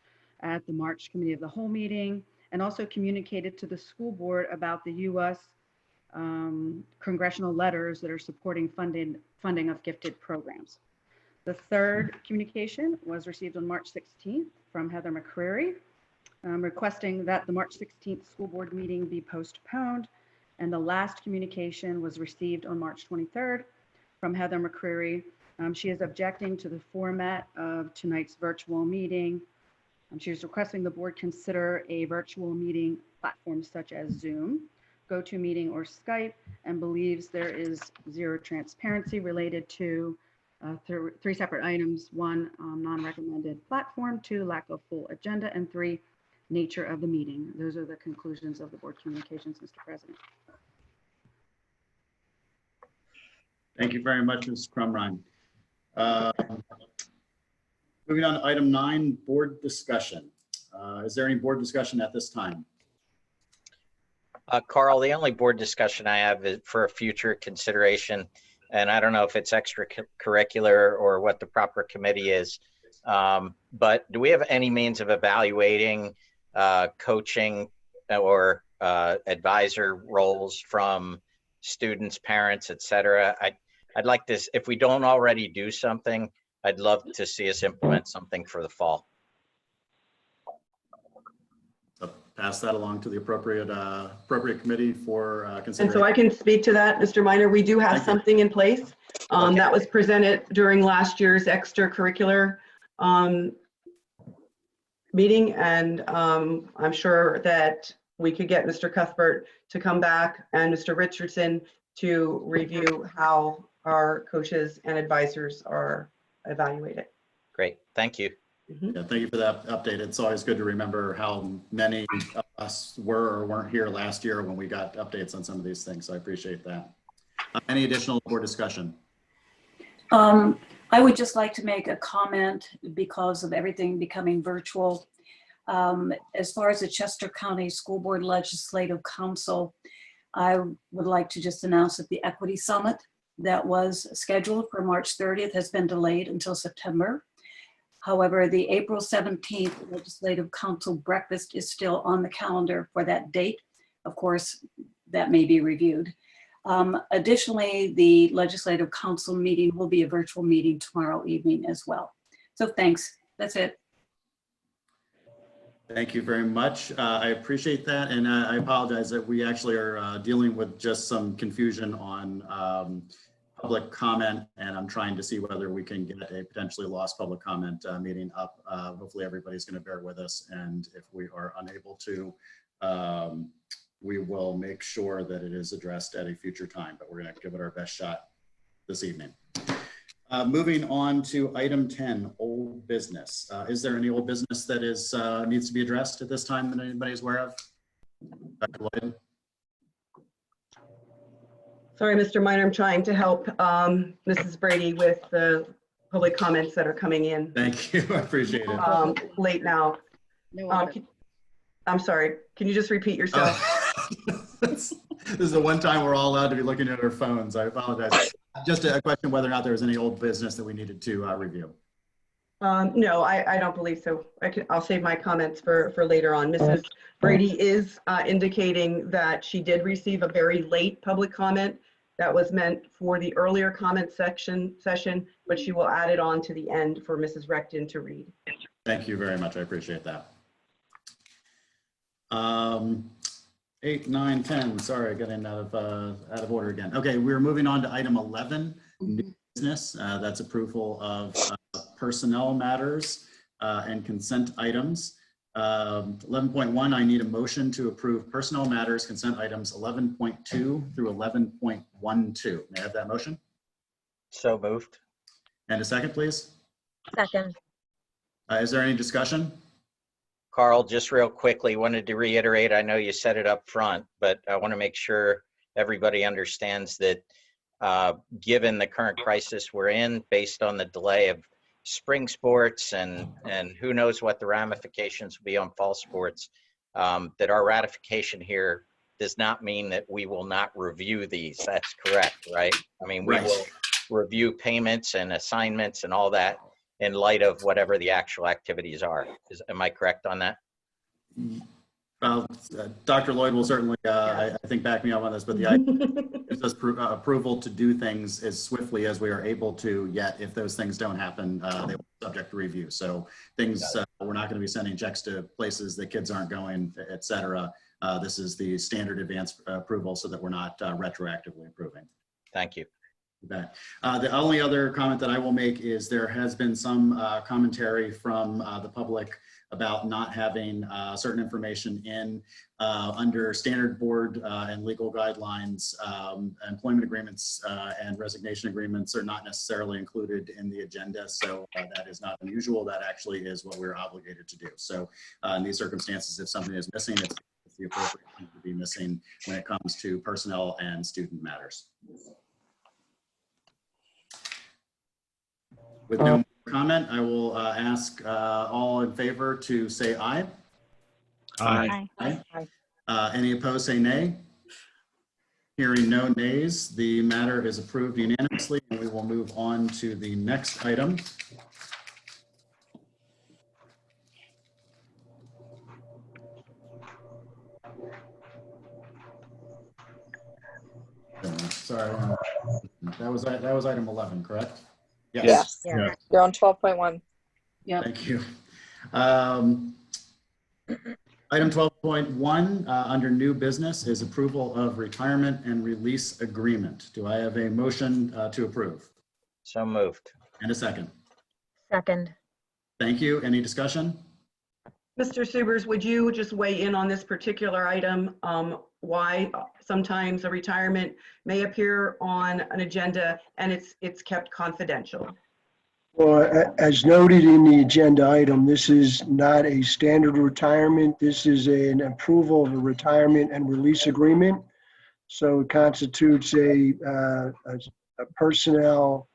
Speaker 12: at the March Committee of the Whole meeting, and also communicated to the school board about the U.S. Congressional letters that are supporting funding of gifted programs. The third communication was received on March 16th from Heather McCreary, requesting that the March 16th school board meeting be postponed. And the last communication was received on March 23rd from Heather McCreary. She is objecting to the format of tonight's virtual meeting. She is requesting the board consider a virtual meeting platform such as Zoom, GoToMeeting, or Skype, and believes there is zero transparency related to 3 separate items. 1, non-recommended platform, 2, lack of full agenda, and 3, nature of the meeting. Those are the conclusions of the board communications, Mr. President.
Speaker 1: Thank you very much, Ms. Crumrine. Moving on to item 9, board discussion. Is there any board discussion at this time?
Speaker 2: Carl, the only board discussion I have is for a future consideration, and I don't know if it's extracurricular or what the proper committee is, but do we have any means of evaluating coaching or advisor roles from students, parents, et cetera? I'd like this, if we don't already do something, I'd love to see us implement something for the fall.
Speaker 1: So pass that along to the appropriate committee for
Speaker 13: And
Speaker 1: consideration.
Speaker 13: so I can speak to that, Mr. Minor. We do have
Speaker 1: Thank you.
Speaker 13: something in place that was presented during last year's extracurricular meeting. And I'm sure that we could get Mr. Cuthbert to come back and Mr. Richardson to review how our coaches and advisors are evaluated.
Speaker 2: Great, thank you.
Speaker 1: Yeah, thank you for that update. It's always good to remember how many of us were or weren't here last year when we got updates on some of these things. So I appreciate that. Any additional board discussion?
Speaker 3: I would just like to make a comment because of everything becoming virtual. As far as the Chester County School Board Legislative Council, I would like to just announce that the Equity Summit that was scheduled for March 30th has been delayed until September. However, the April 17th Legislative Council breakfast is still on the calendar for that date. Of course, that may be reviewed. Additionally, the Legislative Council meeting will be a virtual meeting tomorrow evening as well. So thanks. That's it.
Speaker 1: Thank you very much. I appreciate that. And I apologize that we actually are dealing with just some confusion on public comment, and I'm trying to see whether we can get a potentially lost public comment meeting up. Hopefully everybody's going to bear with us. And if we are unable to, we will make sure that it is addressed at a future time, but we're going to give it our best shot this evening. Moving on to item 10, old business. Is there any old business that is needs to be addressed at this time that anybody is aware of? Dr. Lloyd?
Speaker 13: Sorry, Mr. Minor, I'm trying to help Mrs. Brady with the public comments that are coming in
Speaker 1: Thank you, I appreciate it.
Speaker 13: late now. I'm sorry, can you just repeat yourself?
Speaker 1: This is the one time we're all allowed to be looking at our phones. I apologize. Just a question whether or not there was any old business that we needed to review.
Speaker 13: No, I don't believe so. I'll save my comments for later on. Mrs. Brady is indicating that she did receive a very late public comment that was meant for the earlier comment session, but she will add it on to the end for Mrs. Recton to read.
Speaker 1: Thank you very much. I appreciate that. 8, 9, 10. Sorry, getting out of order again. Okay, we're moving on to item 11, new business. That's approval of personnel matters and consent items. 11.1, I need a motion to approve personnel matters, consent items 11.2 through 11.12. May I have that motion?
Speaker 2: So moved.
Speaker 1: And a second, please.
Speaker 10: Second.
Speaker 1: Is there any discussion?
Speaker 2: Carl, just real quickly, wanted to reiterate, I know you said it up front, but I want to make sure everybody understands that given the current crisis we're in, based on the delay of spring sports and who knows what the ramifications will be on fall sports, that our ratification here does not mean that we will not review these. That's correct, right? I mean, we will review payments and assignments and all that in light of whatever the actual activities are. Am I correct on that?
Speaker 1: Dr. Lloyd will certainly, I think, back me up on this, but the idea is just approval to do things as swiftly as we are able to, yet if those things don't happen, they will be subject to review. So things, we're not going to be sending checks to places that kids aren't going, et cetera. This is the standard advance approval so that we're not retroactively approving.
Speaker 2: Thank you.
Speaker 1: The only other comment that I will make is there has been some commentary from the public about not having certain information in under standard board and legal guidelines. Employment agreements and resignation agreements are not necessarily included in the agenda, so that is not unusual. That actually is what we're obligated to do. So in these circumstances, if something is missing, it's the appropriate thing to be missing when it comes to personnel and student matters. With no comment, I will ask all in favor to say aye.
Speaker 6: Aye.
Speaker 9: Aye.
Speaker 1: Any opposed, say nay. Hearing no nays, the matter is approved unanimously, and we will move on to the next item. Sorry, that was item 11, correct?
Speaker 4: Yes,
Speaker 10: Yeah.
Speaker 4: you're on 12.1.
Speaker 3: Yep.
Speaker 1: Thank you. Item 12.1, under new business, is approval of retirement and release agreement. Do I have a motion to approve?
Speaker 2: So moved.
Speaker 1: And a second?
Speaker 10: Second.
Speaker 1: Thank you. Any discussion?
Speaker 13: Mr. Subers, would you just weigh in on this particular item? Why sometimes a retirement may appear on an agenda and it's kept confidential?
Speaker 7: Well, as noted in the agenda item, this is not a standard retirement. This is an approval of a retirement and release agreement. So it constitutes a personnel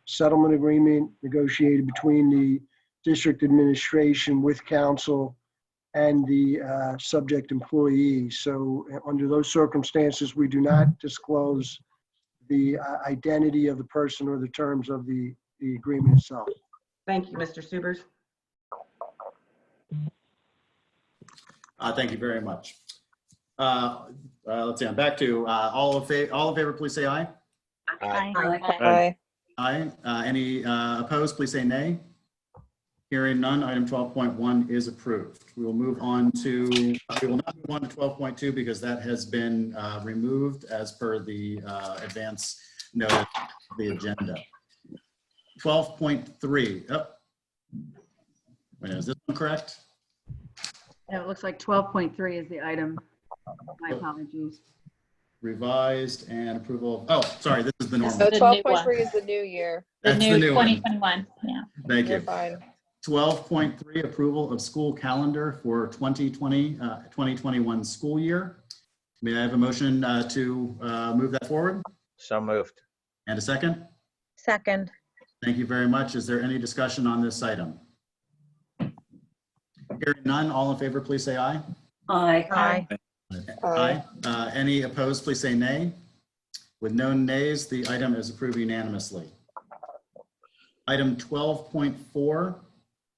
Speaker 7: settlement agreement negotiated between the district administration with council and the subject employee. So under those circumstances, we do not disclose the identity of the person or the terms of the agreement itself.
Speaker 13: Thank you, Mr. Subers.
Speaker 1: Thank you very much. Let's see, I'm back to all in favor, please say aye.
Speaker 9: Aye.
Speaker 4: Aye.
Speaker 1: Aye. Any opposed, please say nay. Hearing none, item 12.1 is approved. We will move on to, we will not move on to 12.2 because that has been removed as per the advance notice of the agenda. 12.3, oh, wait, is this one correct?
Speaker 12: Yeah, it looks like 12.3 is the item. My apologies.
Speaker 1: Revised and approval, oh, sorry, this is the normal.
Speaker 4: So
Speaker 5: The new one.
Speaker 4: 12.3 is the new year.
Speaker 5: The
Speaker 1: That's the
Speaker 5: new
Speaker 1: new one.
Speaker 5: 2021, yeah.
Speaker 1: Thank
Speaker 4: You're
Speaker 1: you.
Speaker 4: fine.
Speaker 1: 12.3, approval of school calendar for 2021 school year. May I have a motion to move that forward?
Speaker 2: So moved.
Speaker 1: And a second?
Speaker 10: Second.
Speaker 1: Thank you very much. Is there any discussion on this item? Hearing none, all in favor, please say aye.
Speaker 3: Aye.
Speaker 10: Aye.
Speaker 4: Aye.
Speaker 1: Any opposed, please say nay. With no nays, the item is approved unanimously. Item 12.4,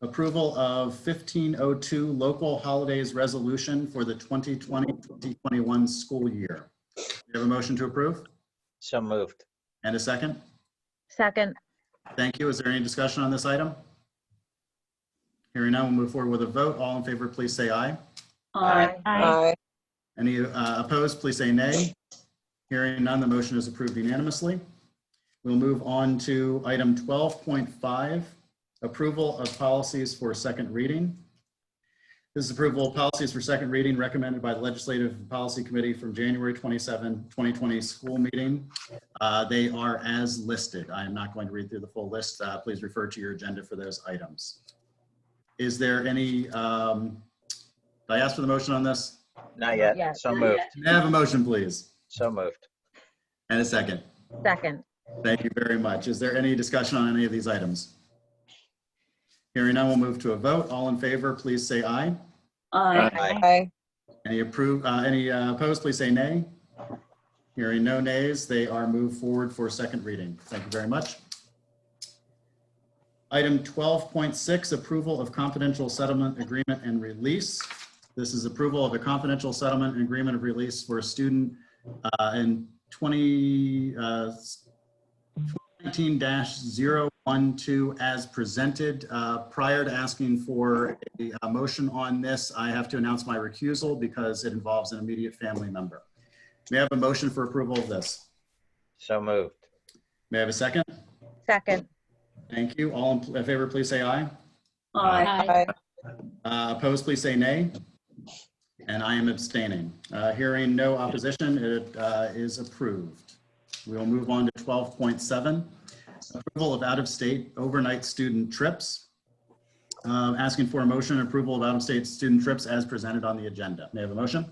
Speaker 1: approval of 1502 local holidays resolution for the 2020-2021 school year. Do you have a motion to approve?
Speaker 2: So moved.
Speaker 1: And a second?
Speaker 10: Second.
Speaker 1: Thank you. Is there any discussion on this item? Hearing none, we'll move forward with a vote. All in favor, please say aye.
Speaker 3: Aye.
Speaker 4: Aye.
Speaker 1: Any opposed, please say nay. Hearing none, the motion is approved unanimously. We'll move on to item 12.5, approval of policies for second reading. This is approval of policies for second reading recommended by the Legislative Policy Committee from January 27, 2020 school meeting. They are as listed. I am not going to read through the full list. Please refer to your agenda for those items. Is there any, did I ask for the motion on this?
Speaker 2: Not yet.
Speaker 10: Yes.
Speaker 2: So moved.
Speaker 1: May I have a motion, please?
Speaker 2: So moved.
Speaker 1: And a second.
Speaker 10: Second.
Speaker 1: Thank you very much. Is there any discussion on any of these items? Hearing none, we'll move to a vote. All in favor, please say aye.
Speaker 3: Aye.
Speaker 4: Aye.
Speaker 1: Any opposed, please say nay. Hearing no nays, they are moved forward for second reading. Thank you very much. Item 12.6, approval of confidential settlement agreement and release. This is approval of a confidential settlement and agreement of release for a student in 2019-012 as presented. Prior to asking for a motion on this, I have to announce my recusal because it involves an immediate family member. May I have a motion for approval of this?
Speaker 2: So moved.
Speaker 1: May I have a second?
Speaker 10: Second.
Speaker 1: Thank you. All in favor, please say aye.
Speaker 3: Aye.
Speaker 4: Aye.
Speaker 1: Opposed, please say nay. And I am abstaining. Hearing no opposition, it is approved. We will move on to 12.7, approval of out-of-state overnight student trips. Asking for a motion and approval of out-of-state student trips as presented on the agenda. May I have a motion?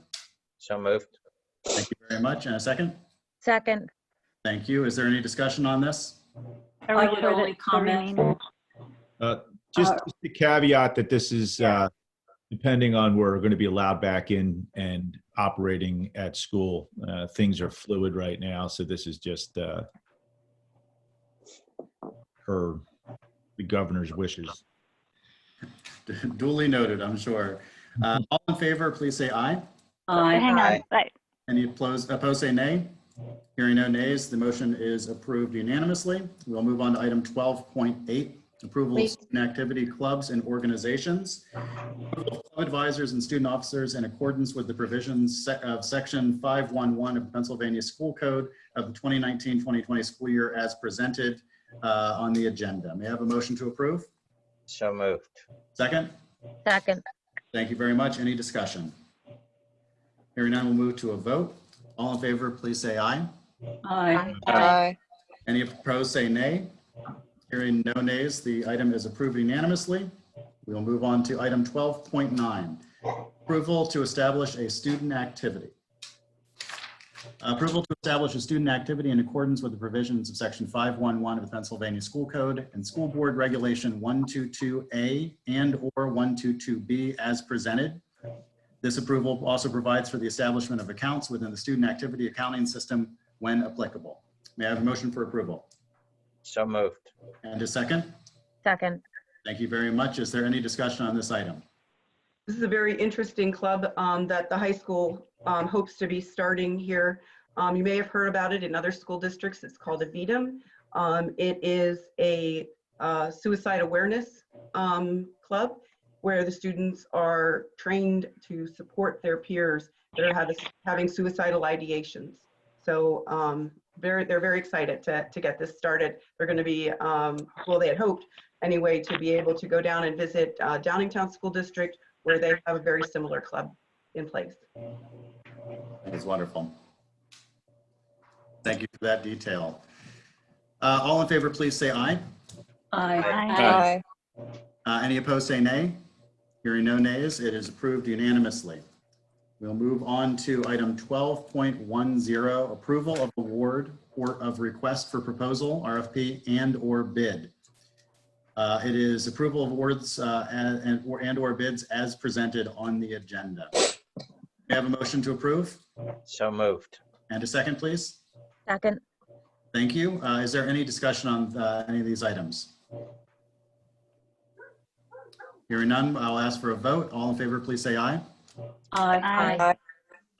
Speaker 2: So moved.
Speaker 1: Thank you very much. And a second?
Speaker 10: Second.
Speaker 1: Thank you. Is there any discussion on this?
Speaker 9: Are
Speaker 3: I
Speaker 9: we
Speaker 3: would
Speaker 9: sure
Speaker 3: only
Speaker 9: that the
Speaker 3: comment-
Speaker 9: remainder?
Speaker 11: Just the caveat that this is depending on we're going to be allowed back in and operating at school. Things are fluid right now, so this is just the governor's wishes.
Speaker 1: Duly noted, I'm sure. All in favor, please say aye.
Speaker 3: Aye.
Speaker 9: Hang on, right.
Speaker 1: Any opposed, say nay. Hearing no nays, the motion is approved unanimously. We'll move on to item 12.8, approval of
Speaker 4: Wait.
Speaker 1: student activity clubs and organizations. Approval of club advisors and student officers in accordance with the provisions of section 511 of the Pennsylvania School Code of the 2019-2020 school year as presented on the agenda. May I have a motion to approve?
Speaker 2: So moved.
Speaker 1: Second?
Speaker 10: Second.
Speaker 1: Thank you very much. Any discussion? Hearing none, we'll move to a vote. All in favor, please say aye.
Speaker 3: Aye.
Speaker 4: Aye.
Speaker 1: Any opposed, say nay. Hearing no nays, the item is approved unanimously. We'll move on to item 12.9, approval to establish a student activity. Approval to establish a student activity in accordance with the provisions of section 511 of the Pennsylvania School Code and School Board Regulation 122A and or 122B as presented. This approval also provides for the establishment of accounts within the student activity accounting system when applicable. May I have a motion for approval?
Speaker 2: So moved.
Speaker 1: And a second?
Speaker 10: Second.
Speaker 1: Thank you very much. Is there any discussion on this item?
Speaker 13: This is a very interesting club that the high school hopes to be starting here. You may have heard about it in other school districts. It's called Avidum. It is a suicide awareness club where the students are trained to support their peers that are having suicidal ideations. So they're very excited to get this started. They're going to be, well, they had hoped anyway, to be able to go down and visit Downingtown School District, where they have a very similar club in place.
Speaker 1: That's wonderful. Thank you for that detail. All in favor, please say aye.
Speaker 3: Aye.
Speaker 4: Aye.
Speaker 1: Any opposed, say nay. Hearing no nays, it is approved unanimously. We'll move on to item 12.10, approval of award or of request for proposal, RFP, and or bid. It is approval of awards and or bids as presented on the agenda. May I have a motion to approve?
Speaker 2: So moved.
Speaker 1: And a second, please.
Speaker 10: Second.
Speaker 1: Thank you. Is there any discussion on any of these items? Hearing none, I'll ask for a vote. All in favor, please say aye.
Speaker 3: Aye.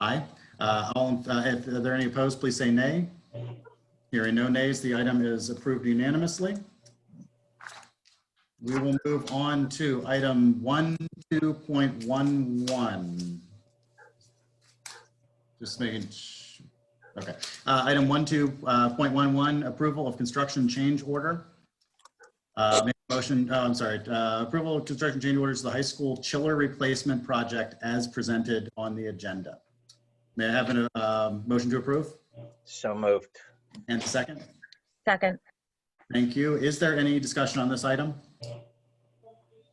Speaker 4: Aye.
Speaker 1: Aye. If there are any opposed, please say nay. Hearing no nays, the item is approved unanimously. We will move on to item 12.11. Just making, okay. Item 12.11, approval of construction change order. Make a motion, I'm sorry, approval of construction change orders to the high school chiller replacement project as presented on the agenda. May I have a motion to approve?
Speaker 2: So moved.
Speaker 1: And a second?
Speaker 10: Second.
Speaker 1: Thank you. Is there any discussion on this item?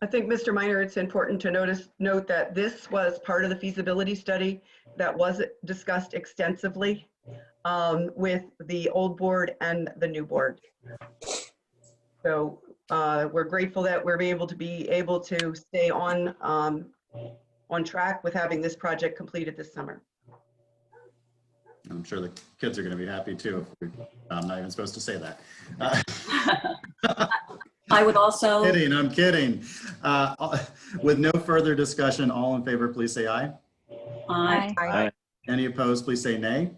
Speaker 13: I think, Mr. Minor, it's important to note that this was part of the feasibility study that was discussed extensively with the old board and the new board. So we're grateful that we're able to stay on track with having this project completed this summer.
Speaker 1: I'm sure the kids are going to be happy too. I'm not even supposed to say that.
Speaker 3: I would also,
Speaker 1: I'm kidding. With no further discussion, all in favor, please say aye.
Speaker 3: aye.
Speaker 2: Aye.
Speaker 1: Any opposed, please say nay.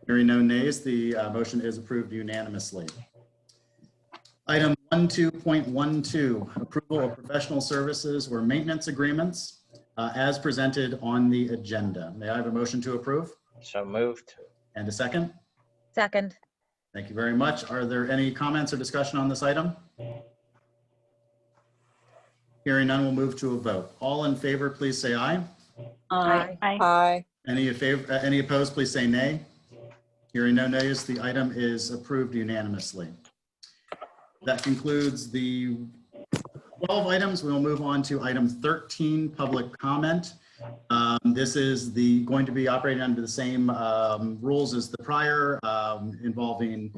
Speaker 1: Hearing no nays, the motion is approved unanimously. Item 12.12, approval of professional services or maintenance agreements as presented on the agenda. May I have a motion to approve?
Speaker 2: So moved.
Speaker 1: And a second?
Speaker 10: Second.
Speaker 1: Thank you very much. Are there any comments or discussion on this item? Hearing none, we'll move to a vote. All in favor, please say aye.
Speaker 3: Aye.
Speaker 4: Aye.
Speaker 1: Any opposed, please say nay. Hearing no nays, the item is approved unanimously. That concludes the 12 items. We will move on to item 13, public comment. This is going to be operating under the same rules as the prior, involving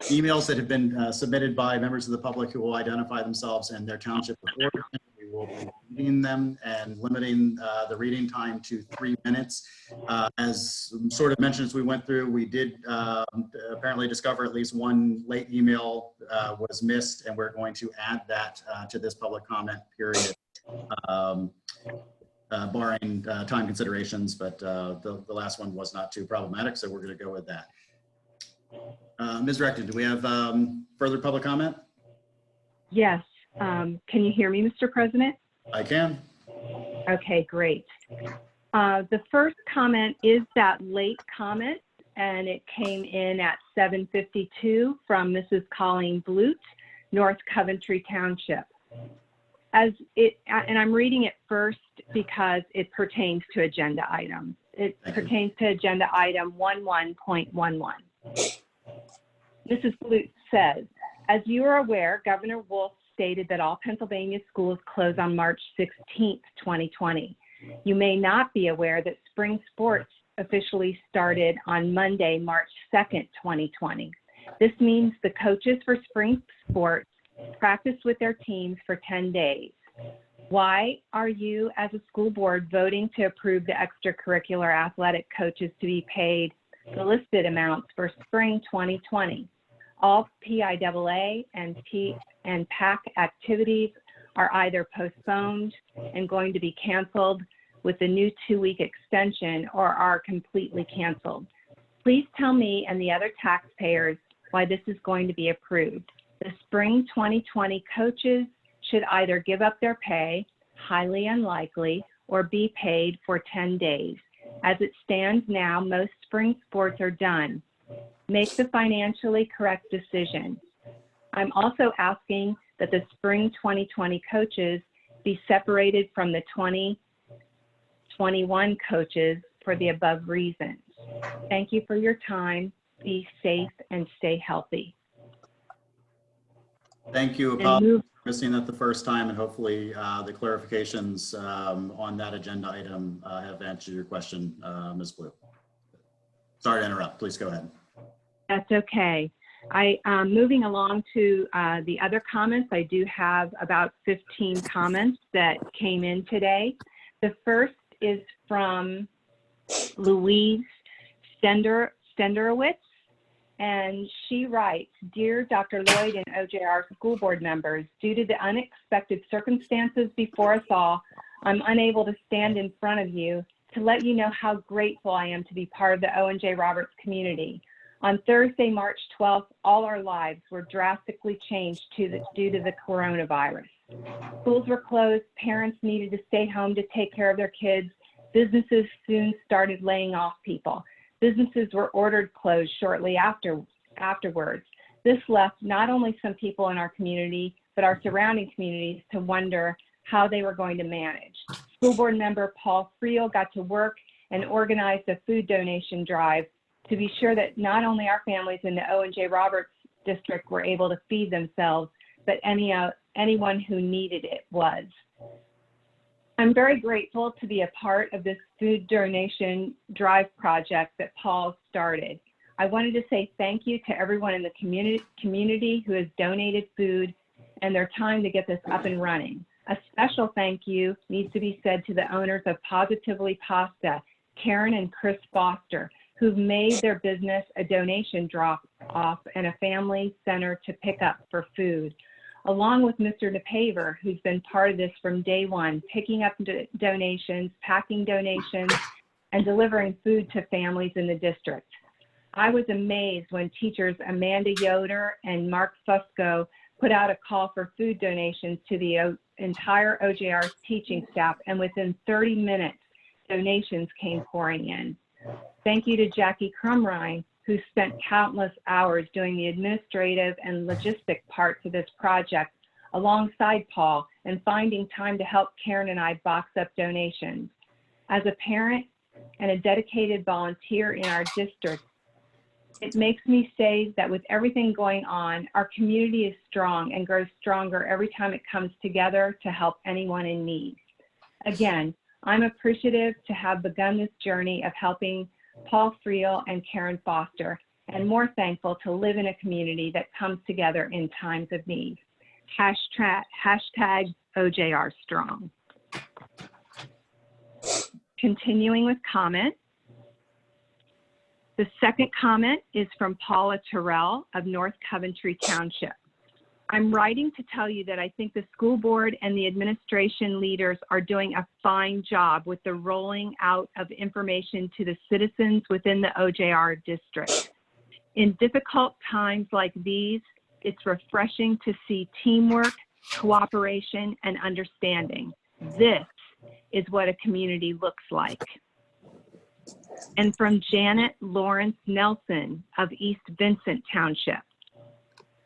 Speaker 1: emails that have been submitted by members of the public who will identify themselves and their township of origin. We will be reading them and limiting the reading time to 3 minutes. As sort of mentioned as we went through, we did apparently discover at least one late email was missed, and we're going to add that to this public comment period. Barring time considerations, but the last one was not too problematic, so we're going to go with that. Ms. Rector, do we have further public comment?
Speaker 8: Yes. Can you hear me, Mr. President?
Speaker 1: I can.
Speaker 8: Okay, great. The first comment is that late comment, and it came in at 7:52 from Mrs. Colleen Blute, North Coventry Township. And I'm reading it first because it pertains to agenda items. It pertains to agenda item 11.11. Mrs. Blute says, as you are aware, Governor Wolf stated that all Pennsylvania schools close on March 16th, 2020. You may not be aware that spring sports officially started on Monday, March 2nd, 2020. This means the coaches for spring sports practice with their teams for 10 days. Why are you as a school board voting to approve the extracurricular athletic coaches to be paid the listed amounts for spring 2020? All PIAA and PAC activities are either postponed and going to be canceled with the new 2-week extension, or are completely canceled. Please tell me and the other taxpayers why this is going to be approved. The spring 2020 coaches should either give up their pay, highly unlikely, or be paid for 10 days. As it stands now, most spring sports are done. Make the financially correct decision. I'm also asking that the spring 2020 coaches be separated from the 2021 coaches for the above reasons. Thank you for your time. Be safe and stay healthy.
Speaker 1: Thank you. Apologies for missing that the first time, and hopefully the clarifications on that agenda item have answered your question, Ms. Blue. Sorry to interrupt. Please go ahead.
Speaker 8: That's okay. Moving along to the other comments, I do have about 15 comments that came in today. The first is from Louise Stenderowitz, and she writes, Dear Dr. Lloyd and OJR school board members, due to the unexpected circumstances before us all, I'm unable to stand in front of you to let you know how grateful I am to be part of the O&J Roberts community. On Thursday, March 12th, all our lives were drastically changed due to the coronavirus. Schools were closed, parents needed to stay home to take care of their kids, businesses soon started laying off people. Businesses were ordered closed shortly afterwards. This left not only some people in our community, but our surrounding communities to wonder how they were going to manage. School board member Paul Friel got to work and organized a food donation drive to be sure that not only our families in the O&J Roberts district were able to feed themselves, but anyone who needed it was. I'm very grateful to be a part of this food donation drive project that Paul started. I wanted to say thank you to everyone in the community who has donated food and their time to get this up and running. A special thank you needs to be said to the owners of Positively Pasta, Karen and Chris Foster, who've made their business a donation drop-off and a family center to pick up for food, along with Mr. DePaver, who's been part of this from day one, picking up donations, packing donations, and delivering food to families in the district. I was amazed when teachers Amanda Yoder and Mark Fusco put out a call for food donations to the entire OJR teaching staff, and within 30 minutes, donations came pouring in. Thank you to Jackie Crumrine, who spent countless hours doing the administrative and logistic parts of this project alongside Paul and finding time to help Karen and I box up donations. As a parent and a dedicated volunteer in our district, it makes me say that with everything going on, our community is strong and grows stronger every time it comes together to help anyone in need. Again, I'm appreciative to have begun this journey of helping Paul Friel and Karen Foster, and more thankful to live in a community that comes together in times of need. Hashtag OJR Strong. Continuing with comment. The second comment is from Paula Terrell of North Coventry Township. I'm writing to tell you that I think the school board and the administration leaders are doing a fine job with the rolling out of information to the citizens within the OJR district. In difficult times like these, it's refreshing to see teamwork, cooperation, and understanding. This is what a community looks like. And from Janet Lawrence Nelson of East Vincent Township.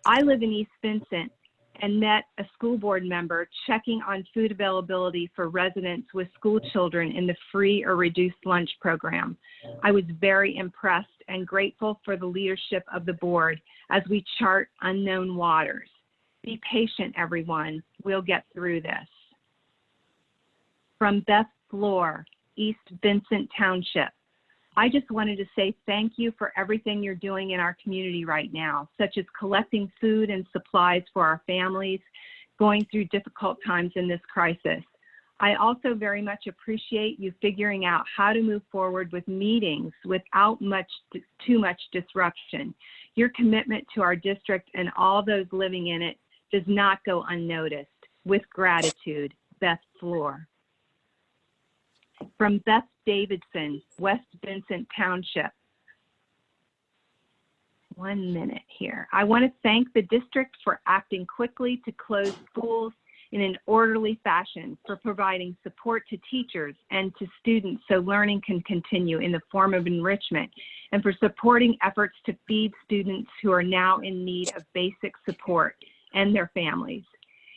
Speaker 8: I live in East Vincent and met a school board member checking on food availability for residents with school children in the free or reduced lunch program. I was very impressed and grateful for the leadership of the board as we chart unknown waters. Be patient, everyone. We'll get through this. From Beth Floor, East Vincent Township. I just wanted to say thank you for everything you're doing in our community right now, such as collecting food and supplies for our families going through difficult times in this crisis. I also very much appreciate you figuring out how to move forward with meetings without too much disruption. Your commitment to our district and all those living in it does not go unnoticed. With gratitude, Beth Floor. From Beth Davidson, West Vincent Township. 1 minute here. I want to thank the district for acting quickly to close schools in an orderly fashion, for providing support to teachers and to students so learning can continue in the form of enrichment, and for supporting efforts to feed students who are now in need of basic support and their families.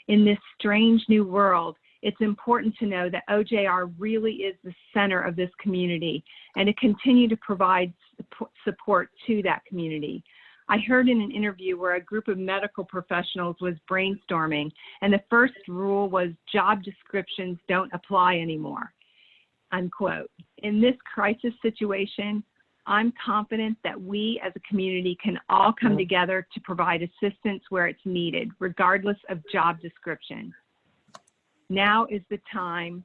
Speaker 8: In this strange new world, it's important to know that OJR really is the center of this community and to continue to provide support to that community. I heard in an interview where a group of medical professionals was brainstorming, and the first rule was job descriptions don't apply anymore, unquote. In this crisis situation, I'm confident that we as a community can all come together to provide assistance where it's needed, regardless of job description. Now is the time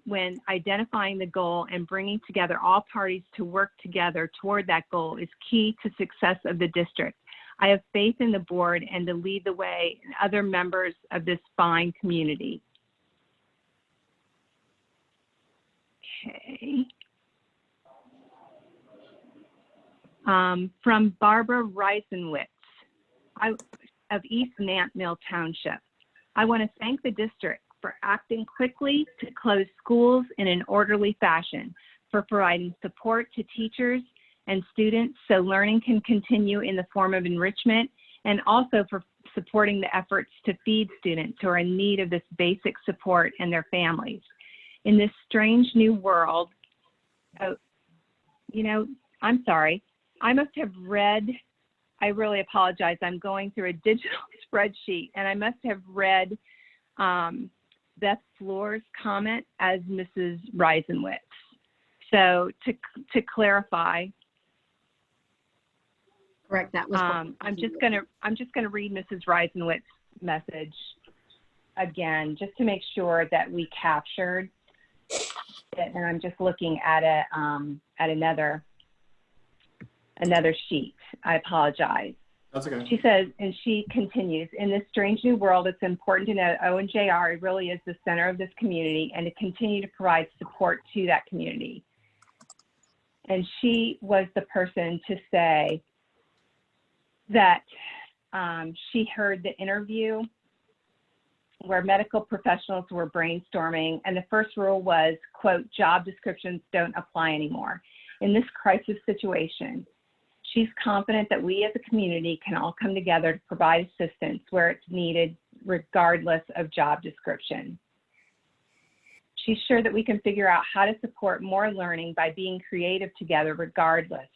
Speaker 8: when identifying the goal and bringing together all parties to work together toward that goal is key to success of the district. I have faith in the board and to lead the way and other members of this fine community. Okay. From Barbara Reisenwitz of East Nant Mill Township. I want to thank the district for acting quickly to close schools in an orderly fashion, for providing support to teachers and students so learning can continue in the form of enrichment, and also for supporting the efforts to feed students who are in need of this basic support and their families. In this strange new world, I'm sorry, I must have read, I really apologize, I'm going through a digital spreadsheet, and I must have read Beth Floor's comment as Mrs. Reisenwitz. So to clarify,
Speaker 12: Correct, that was.
Speaker 8: I'm just gonna read Mrs. Reisenwitz's message again, just to make sure that we captured it. And I'm just looking at another sheet. I apologize.
Speaker 1: That's okay.
Speaker 8: She says, and she continues, in this strange new world, it's important to know ONJR really is the center of this community and to continue to provide support to that community. And she was the person to say that she heard the interview where medical professionals were brainstorming, and the first rule was, quote, job descriptions don't apply anymore. In this crisis situation, she's confident that we as a community can all come together to provide assistance where it's needed, regardless of job description. She's sure that we can figure out how to support more learning by being creative together regardless.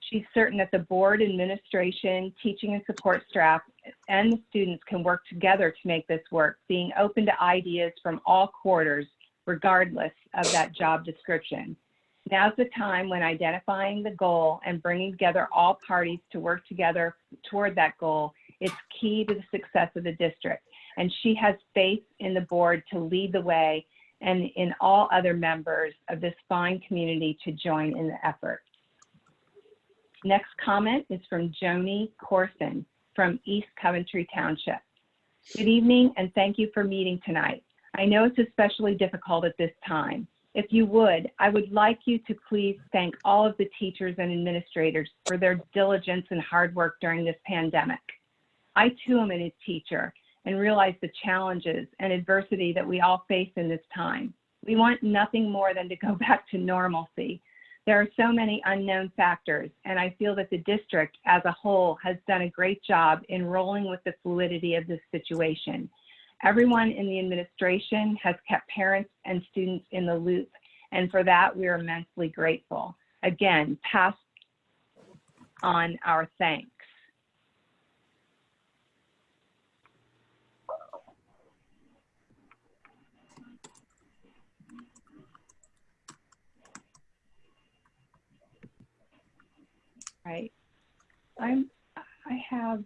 Speaker 8: She's certain that the board, administration, teaching and support staff, and the students can work together to make this work, being open to ideas from all quarters, regardless of that job description. Now's the time when identifying the goal and bringing together all parties to work together toward that goal is key to the success of the district. and she has faith in the board to lead the way and in all other members of this fine community to join in the effort. Next comment is from Joni Corson from East Coventry Township. Good evening and thank you for meeting tonight. I know it's especially difficult at this time. If you would, I would like you to please thank all of the teachers and administrators for their diligence and hard work during this pandemic. I too am a teacher and realize the challenges and adversity that we all face in this time. We want nothing more than to go back to normalcy. There are so many unknown factors, and I feel that the district as a whole has done a great job in rolling with the fluidity of this situation. Everyone in the administration has kept parents and students in the loop, and for that we are immensely grateful. Again, pass on our thanks. Right. I have,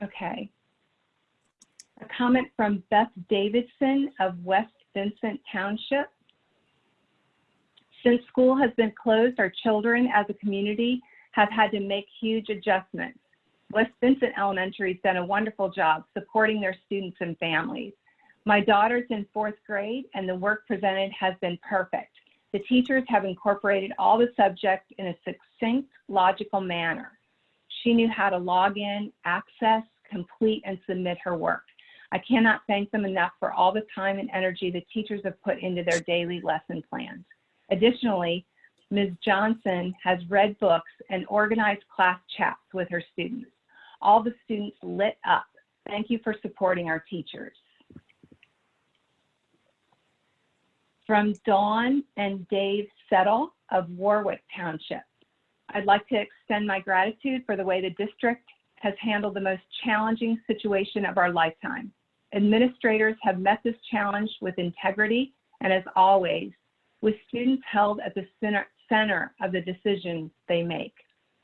Speaker 8: okay. A comment from Beth Davidson of West Vincent Township. Since school has been closed, our children as a community have had to make huge adjustments. West Vincent Elementary has done a wonderful job supporting their students and families. My daughter's in 4th grade and the work presented has been perfect. The teachers have incorporated all the subjects in a succinct, logical manner. She knew how to log in, access, complete, and submit her work. I cannot thank them enough for all the time and energy the teachers have put into their daily lesson plans. Additionally, Ms. Johnson has read books and organized class chats with her students. All the students lit up. Thank you for supporting our teachers. From Dawn and Dave Settle of Warwick Township. I'd like to extend my gratitude for the way the district has handled the most challenging situation of our lifetime. Administrators have met this challenge with integrity and, as always, with students held at the center of the decisions they make.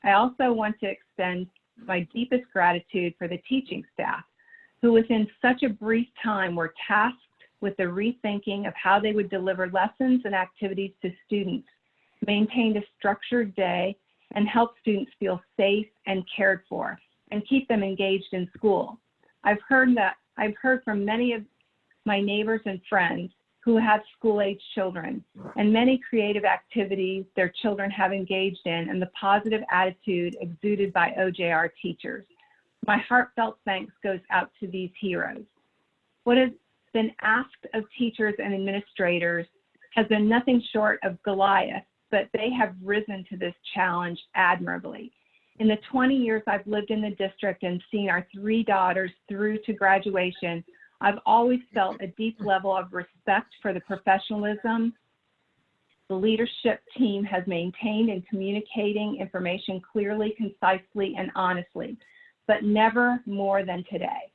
Speaker 8: I also want to extend my deepest gratitude for the teaching staff, who within such a brief time were tasked with the rethinking of how they would deliver lessons and activities to students, maintained a structured day, and helped students feel safe and cared for, and keep them engaged in school. I've heard from many of my neighbors and friends who have school-age children, and many creative activities their children have engaged in, and the positive attitude exuded by OJR teachers. My heartfelt thanks goes out to these heroes. What has been asked of teachers and administrators has been nothing short of Goliath, but they have risen to this challenge admirably. In the 20 years I've lived in the district and seen our 3 daughters through to graduation, I've always felt a deep level of respect for the professionalism the leadership team has maintained in communicating information clearly, concisely, and honestly, but never more than today.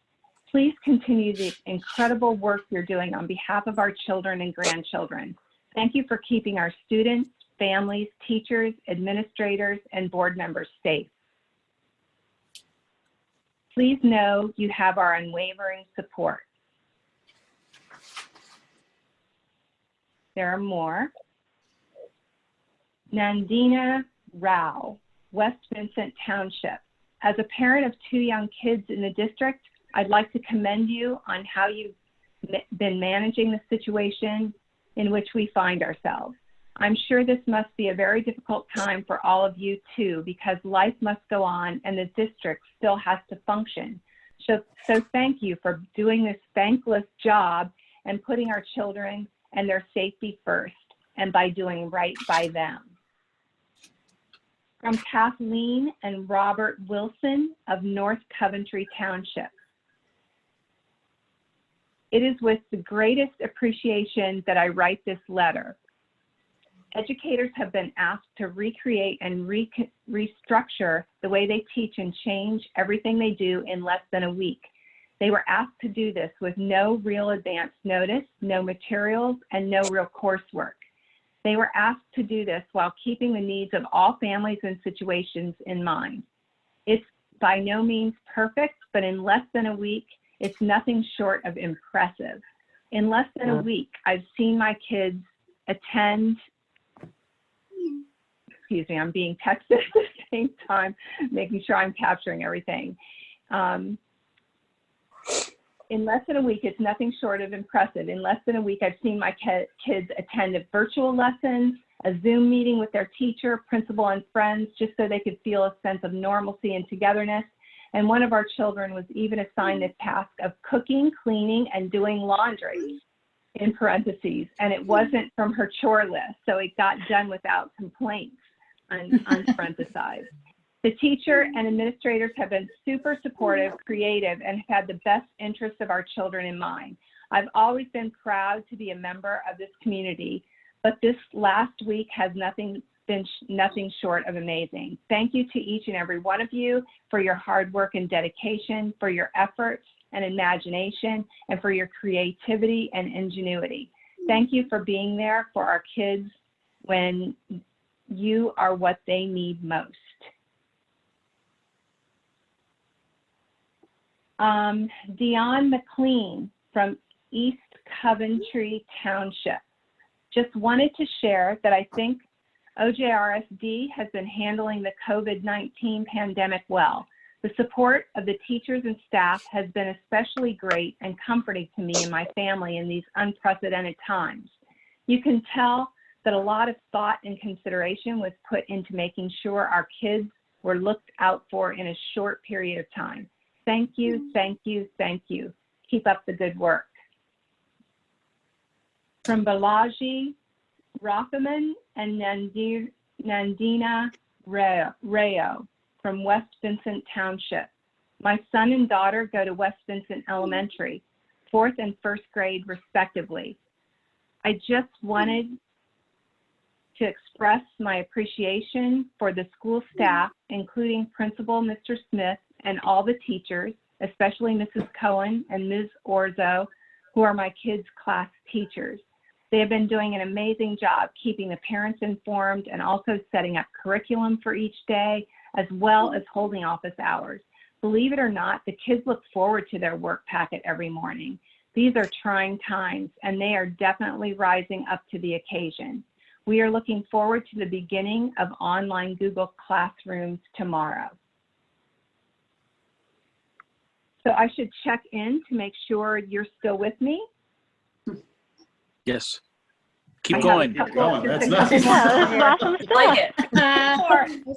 Speaker 8: Please continue the incredible work you're doing on behalf of our children and grandchildren. Thank you for keeping our students, families, teachers, administrators, and board members safe. Please know you have our unwavering support. There are more. Nandina Rao, West Vincent Township. As a parent of 2 young kids in the district, I'd like to commend you on how you've been managing the situation in which we find ourselves. I'm sure this must be a very difficult time for all of you too, because life must go on and the district still has to function. So thank you for doing this thankless job and putting our children and their safety first, and by doing right by them. From Kathleen and Robert Wilson of North Coventry Township. It is with the greatest appreciation that I write this letter. Educators have been asked to recreate and restructure the way they teach and change everything they do in less than a week. They were asked to do this with no real advance notice, no materials, and no real coursework. They were asked to do this while keeping the needs of all families and situations in mind. It's by no means perfect, but in less than a week, it's nothing short of impressive. In less than a week, I've seen my kids attend, excuse me, I'm being texted at the same time, making sure I'm capturing everything. In less than a week, it's nothing short of impressive. In less than a week, I've seen my kids attend virtual lessons, a Zoom meeting with their teacher, principal, and friends, just so they could feel a sense of normalcy and togetherness. And one of our children was even assigned the task of cooking, cleaning, and doing laundry, in parentheses. And it wasn't from her chore list, so it got done without complaints, unparenthesized. The teacher and administrators have been super supportive, creative, and have had the best interests of our children in mind. I've always been proud to be a member of this community, but this last week has been nothing short of amazing. Thank you to each and every one of you for your hard work and dedication, for your efforts and imagination, and for your creativity and ingenuity. Thank you for being there for our kids when you are what they need most. Dion McLean from East Coventry Township. Just wanted to share that I think OJRSD has been handling the COVID-19 pandemic well. The support of the teachers and staff has been especially great and comforting to me and my family in these unprecedented times. You can tell that a lot of thought and consideration was put into making sure our kids were looked out for in a short period of time. Thank you, thank you, thank you. Keep up the good work. From Balaji Rothaman and Nandina Rayo from West Vincent Township. My son and daughter go to West Vincent Elementary, 4th and 1st grade respectively. I just wanted to express my appreciation for the school staff, including Principal Mr. Smith and all the teachers, especially Mrs. Cohen and Ms. Orzo, who are my kids' class teachers. They have been doing an amazing job keeping the parents informed and also setting up curriculum for each day, as well as holding office hours. Believe it or not, the kids look forward to their work packet every morning. These are trying times, and they are definitely rising up to the occasion. We are looking forward to the beginning of online Google Classrooms tomorrow. So I should check in to make sure you're still with me.
Speaker 6: Yes. Keep
Speaker 8: I have
Speaker 6: going.
Speaker 8: a couple-
Speaker 1: Keep going.
Speaker 8: just
Speaker 1: That's
Speaker 8: a couple
Speaker 1: nice.
Speaker 8: more-
Speaker 3: Like it.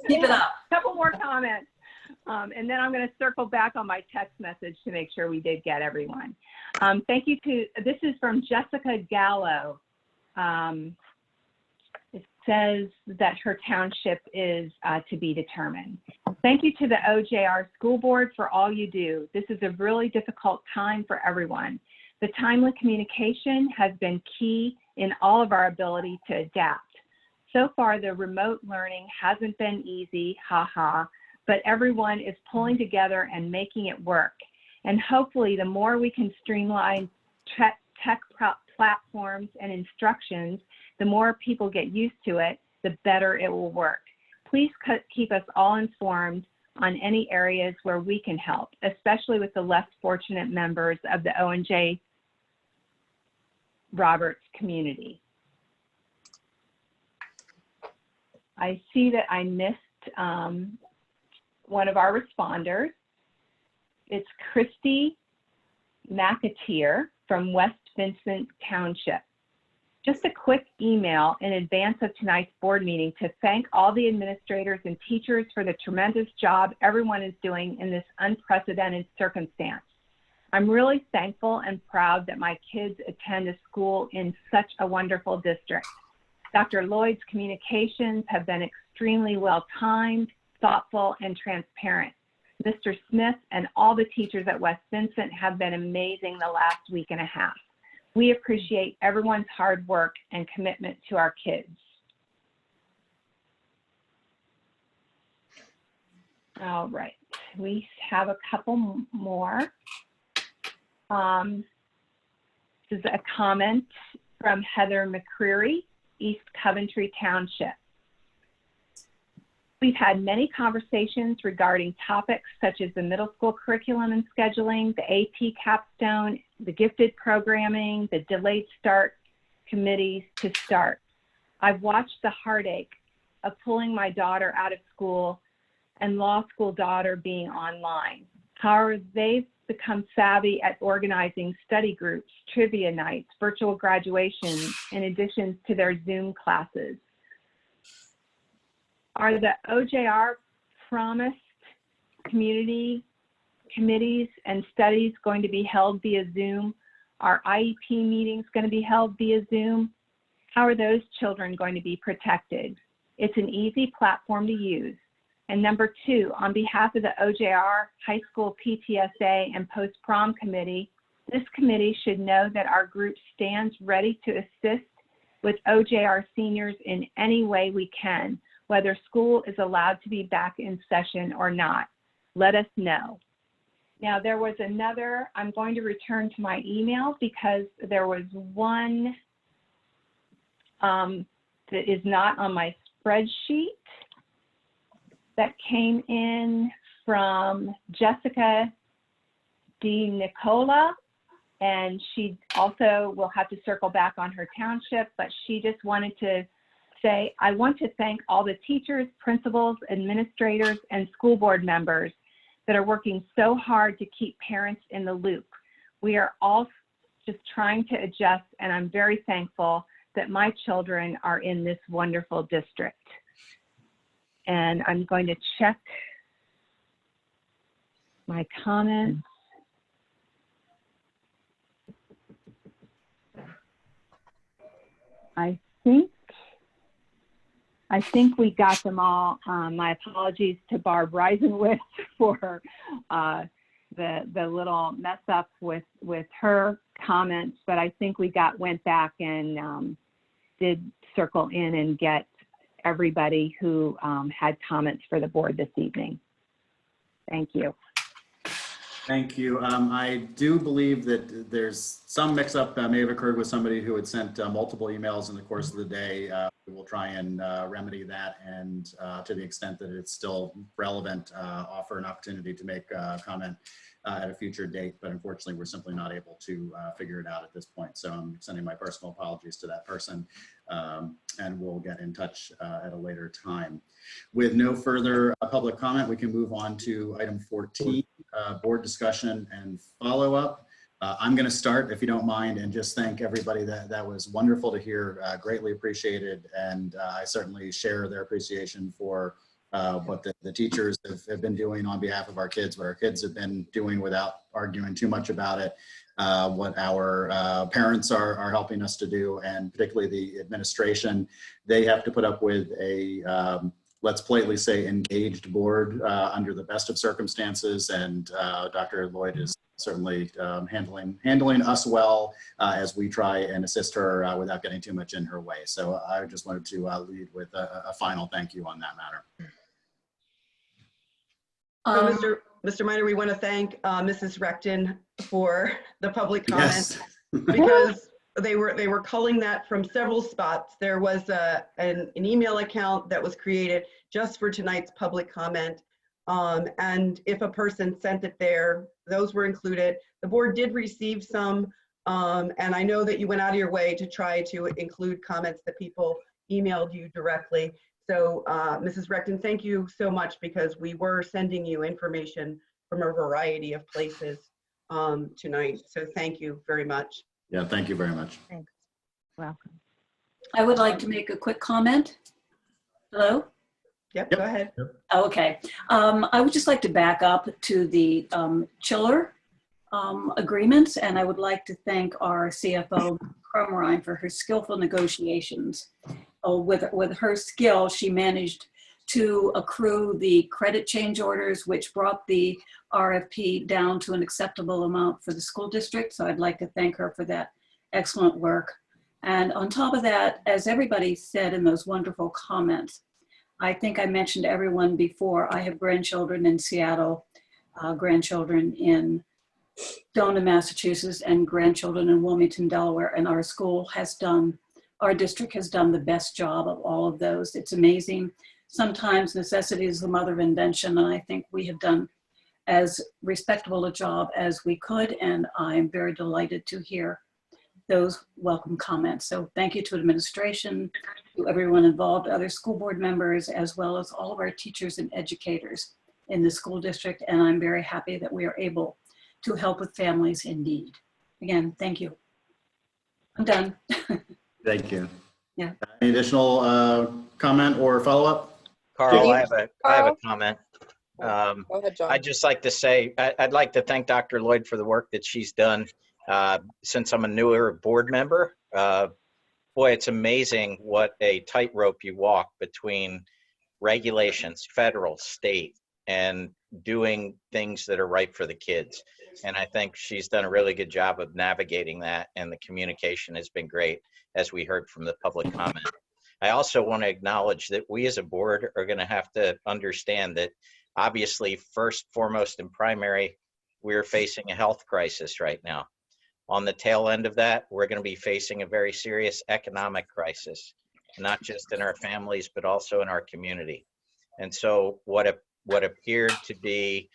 Speaker 3: Keep it up.
Speaker 8: Couple more comments. And then I'm going to circle back on my text message to make sure we did get everyone. Thank you to, this is from Jessica Gallo. It says that her township is to be determined. Thank you to the OJR School Board for all you do. This is a really difficult time for everyone. The timely communication has been key in all of our ability to adapt. So far, the remote learning hasn't been easy, but everyone is pulling together and making it work. And hopefully, the more we can streamline tech platforms and instructions, the more people get used to it, the better it will work. Please keep us all informed on any areas where we can help, especially with the less fortunate members of the O&J Roberts community. I see that I missed one of our responders. It's Christy McAteer from West Vincent Township. Just a quick email in advance of tonight's board meeting to thank all the administrators and teachers for the tremendous job everyone is doing in this unprecedented circumstance. I'm really thankful and proud that my kids attend a school in such a wonderful district. Dr. Lloyd's communications have been extremely well-timed, thoughtful, and transparent. Mr. Smith and all the teachers at West Vincent have been amazing the last week and a half. We appreciate everyone's hard work and commitment to our kids. All right, we have a couple more. This is a comment from Heather McCreary, East Coventry Township. We've had many conversations regarding topics such as the middle school curriculum and scheduling, the AP capstone, the gifted programming, the delayed start committees to start. I've watched the heartache of pulling my daughter out of school and law school daughter being online. However, they've become savvy at organizing study groups, trivia nights, virtual graduations, in addition to their Zoom classes. Are the OJR promised community committees and studies going to be held via Zoom? Are IEP meetings going to be held via Zoom? How are those children going to be protected? It's an easy platform to use. And number two, on behalf of the OJR High School PTSA and Post-Prom Committee, this committee should know that our group stands ready to assist with OJR seniors in any way we can, whether school is allowed to be back in session or not. Let us know. Now, there was another, I'm going to return to my email because there was one that is not on my spreadsheet that came in from Jessica D. Nicola, and she also will have to circle back on her township, but she just wanted to say, I want to thank all the teachers, principals, administrators, and school board members that are working so hard to keep parents in the loop. We are all just trying to adjust, and I'm very thankful that my children are in this wonderful district. And I'm going to check my comments. I think we got them all. My apologies to Barb Reisenwitz for the little mess up with her comments, but I think we went back and did circle in and get everybody who had comments for the board this evening. Thank you.
Speaker 1: Thank you. I do believe that there's some mix-up may have occurred with somebody who had sent multiple emails in the course of the day. We will try and remedy that, and to the extent that it's still relevant, offer an opportunity to make a comment at a future date, but unfortunately we're simply not able to figure it out at this point. So I'm sending my personal apologies to that person, and we'll get in touch at a later time. With no further public comment, we can move on to item 14, board discussion and follow-up. I'm going to start, if you don't mind, and just thank everybody. That was wonderful to hear, greatly appreciated, and I certainly share their appreciation for what the teachers have been doing on behalf of our kids, what our kids have been doing without arguing too much about it, what our parents are helping us to do, and particularly the administration. They have to put up with a, let's politely say, engaged board under the best of circumstances, and Dr. Lloyd is certainly handling us well as we try and assist her without getting too much in her way. So I just wanted to lead with a final thank you on that matter.
Speaker 13: So Mr. Minor, we want to thank Mrs. Recton for the public comment.
Speaker 1: Yes.
Speaker 13: Because they were culling that from several spots. There was an email account that was created just for tonight's public comment. And if a person sent it there, those were included. The board did receive some, and I know that you went out of your way to try to include comments that people emailed you directly. So Mrs. Recton, thank you so much, because we were sending you information from a variety of places tonight. So thank you very much.
Speaker 1: Yeah, thank you very much.
Speaker 10: Thanks.
Speaker 8: Welcome.
Speaker 3: I would like to make a quick comment. Hello?
Speaker 13: Yep, go ahead.
Speaker 3: Oh, okay. I would just like to back up to the chiller agreements, and I would like to thank our CFO, Cromrine, for her skillful negotiations. With her skill, she managed to accrue the credit change orders, which brought the RFP down to an acceptable amount for the school district. So I'd like to thank her for that excellent work. And on top of that, as everybody said in those wonderful comments, I think I mentioned to everyone before, I have grandchildren in Seattle, grandchildren in Stoneham, Massachusetts, and grandchildren in Wilmington, Delaware, and our district has done the best job of all of those. It's amazing sometimes necessity is the mother of invention, and I think we have done as respectable a job as we could, and I'm very delighted to hear those welcome comments. So thank you to administration, to everyone involved, other school board members, as well as all of our teachers and educators in the school district. And I'm very happy that we are able to help with families in need. Again, thank you. I'm done.
Speaker 1: Thank you.
Speaker 3: Yeah.
Speaker 1: Any additional comment or follow-up?
Speaker 2: Carl, I have
Speaker 4: Carl?
Speaker 2: a comment.
Speaker 4: Go ahead, John.
Speaker 2: I'd just like to say, I'd like to thank Dr. Lloyd for the work that she's done since I'm a newer board member. Boy, it's amazing what a tightrope you walk between regulations, federal, state, and doing things that are right for the kids. And I think she's done a really good job of navigating that, and the communication has been great, as we heard from the public comment. I also want to acknowledge that we as a board are going to have to understand that obviously, first, foremost, and primary, we're facing a health crisis right now. On the tail end of that, we're going to be facing a very serious economic crisis, not just in our families, but also in our community. And so what appeared to be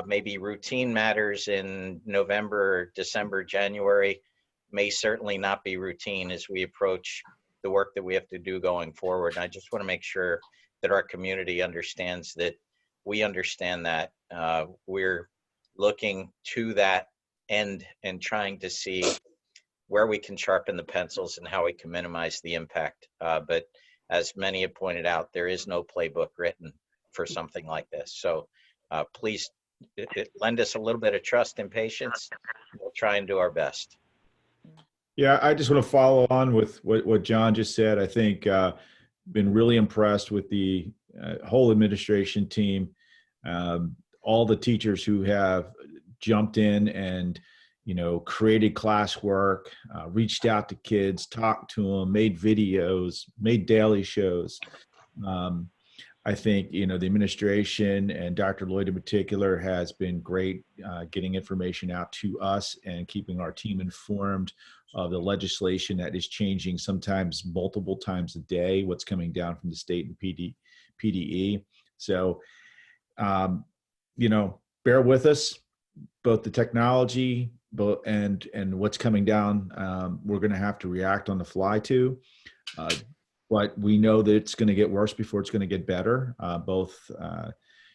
Speaker 2: maybe routine matters in November, December, January may certainly not be routine as we approach the work that we have to do going forward. And I just want to make sure that our community understands that we understand that. We're looking to that end and trying to see where we can sharpen the pencils and how we can minimize the impact. But as many have pointed out, there is no playbook written for something like this. So please lend us a little bit of trust and patience. We'll try and do our best.
Speaker 11: Yeah, I just want to follow on with what John just said. I think been really impressed with the whole administration team, all the teachers who have jumped in and, you know, created classwork, reached out to kids, talked to them, made videos, made daily shows. I think, you know, the administration and Dr. Lloyd in particular has been great getting information out to us and keeping our team informed of the legislation that is changing sometimes multiple times a day, what's coming down from the state and PDE. So, you know, bear with us, both the technology and what's coming down, we're going to have to react on the fly to. But we know that it's going to get worse before it's going to get better, both,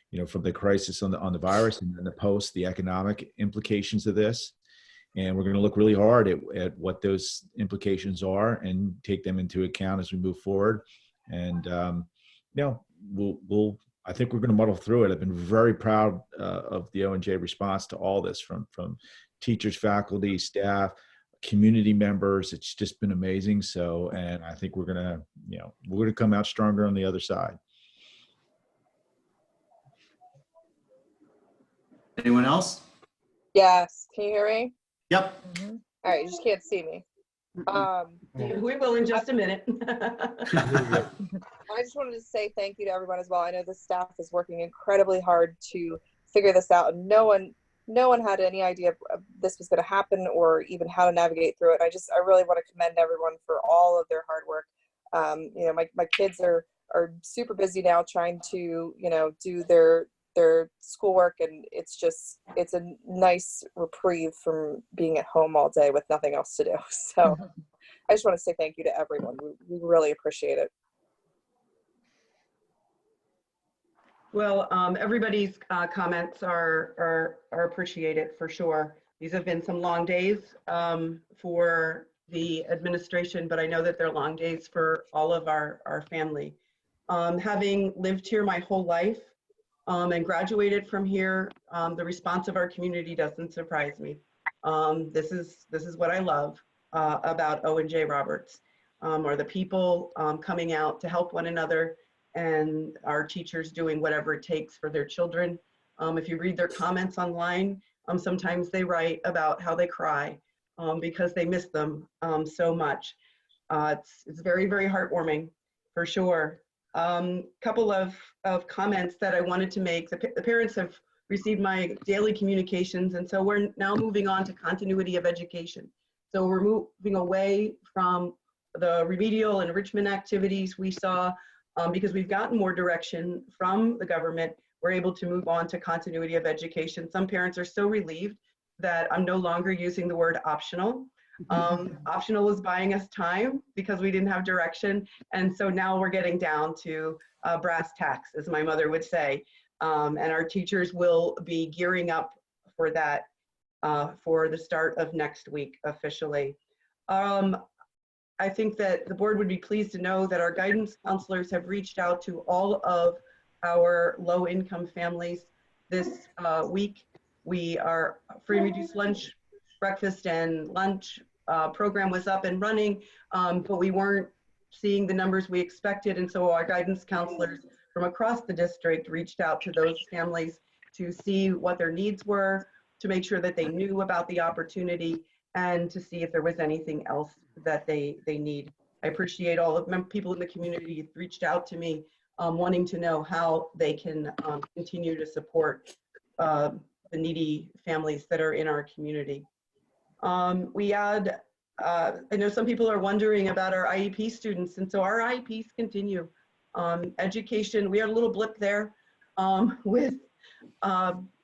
Speaker 11: you know, from the crisis on the virus and then the economic implications of this. And we're going to look really hard at what those implications are and take them into account as we move forward. And, you know, I think we're going to muddle through it. I've been very proud of the O&J response to all this from teachers, faculty, staff, community members. It's just been amazing. So, and I think we're going to come out stronger on the other side.
Speaker 1: Anyone else?
Speaker 4: Yes, can you hear me?
Speaker 1: Yep.
Speaker 4: All right, you just can't see me.
Speaker 13: We will in just a minute.
Speaker 4: I just wanted to say thank you to everyone as well. I know the staff is working incredibly hard to figure this out, and no one had any idea this was going to happen or even how to navigate through it. I really want to commend everyone for all of their hard work. You know, my kids are super busy now trying to, you know, do their schoolwork, and it's a nice reprieve from being at home all day with nothing else to do. So I just want to say thank you to everyone. We really appreciate it.
Speaker 13: Well, everybody's comments are appreciated for sure. These have been some long days for the administration, but I know that they're long days for all of our family. Having lived here my whole life and graduated from here, the response of our community doesn't surprise me. This is what I love about O&J Roberts, are the people coming out to help one another, and our teachers doing whatever it takes for their children. If you read their comments online, sometimes they write about how they cry because they miss them so much. It's very, very heartwarming for sure. Couple of comments that I wanted to make. The parents have received my daily communications, and so we're now moving on to continuity of education. So we're moving away from the remedial enrichment activities we saw because we've gotten more direction from the government, we're able to move on to continuity of education. Some parents are so relieved that I'm no longer using the word optional. Optional was buying us time because we didn't have direction. And so now we're getting down to brass tacks, as my mother would say. And our teachers will be gearing up for that for the start of next week officially. I think that the board would be pleased to know that our guidance counselors have reached out to all of our low-income families this week. We are free and reduced lunch, breakfast and lunch program was up and running, but we weren't seeing the numbers we expected. And so our guidance counselors from across the district reached out to those families to see what their needs were, to make sure that they knew about the opportunity, and to see if there was anything else that they need. I appreciate all of the people in the community who reached out to me wanting to know how they can continue to support the needy families that are in our community. We had, I know some people are wondering about our IEP students, and so our IEPs continue. Education, we had a little blip there with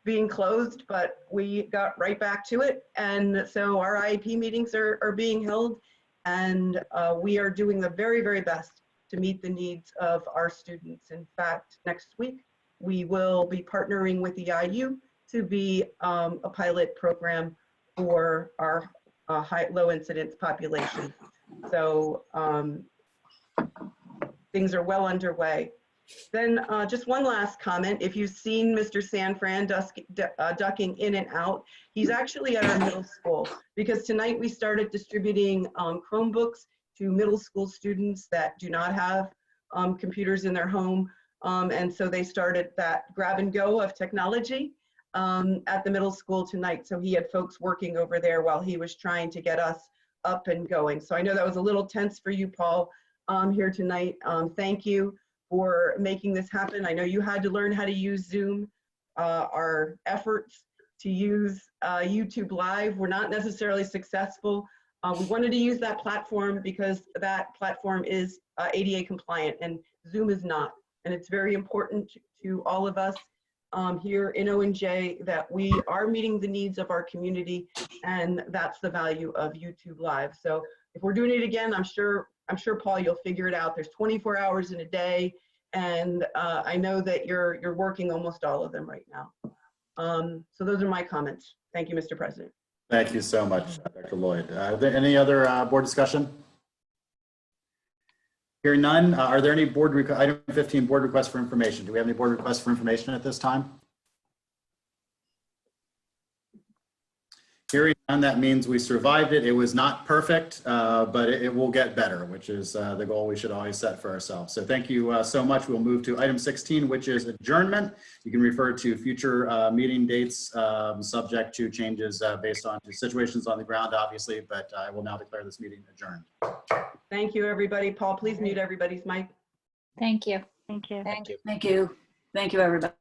Speaker 13: being closed, but we got right back to it. And so our IEP meetings are being held, and we are doing the very, very best to meet the needs of our students. In fact, next week, we will be partnering with the IU to be a pilot program for our low incidence population. So things are well underway. Then just one last comment. If you've seen Mr. Sanfran ducking in and out, he's actually at our middle school, because tonight we started distributing Chromebooks to middle school students that do not have computers in their home. And so they started that grab and go of technology at the middle school tonight. So he had folks working over there while he was trying to get us up and going. So I know that was a little tense for you, Paul, here tonight. Thank you for making this happen. I know you had to learn how to use Zoom. Our efforts to use YouTube Live were not necessarily successful. We wanted to use that platform because that platform is ADA compliant and Zoom is not. And it's very important to all of us here in ONJ that we are meeting the needs of our community, and that's the value of YouTube Live. So if we're doing it again, I'm sure Paul, you'll figure it out. There's 24 hours in a day, and I know that you're working almost all of them right now. So those are my comments. Thank you, Mr. President.
Speaker 1: Thank you so much, Dr. Lloyd. Are there any other board discussion? Hearing none, are there any item 15 board requests for information? Do we have any board requests for information at this time? Hearing none, that means we survived it. It was not perfect, but it will get better, which is the goal we should always set for ourselves. So thank you so much. We'll move to item 16, which is adjournment. You can refer to future meeting dates subject to changes based on situations on the ground, obviously, but I will now declare this meeting adjourned.
Speaker 13: Thank you, everybody. Paul, please mute everybody's mic.
Speaker 5: Thank you.
Speaker 9: Thank you.
Speaker 3: Thank you. Thank you, everybody.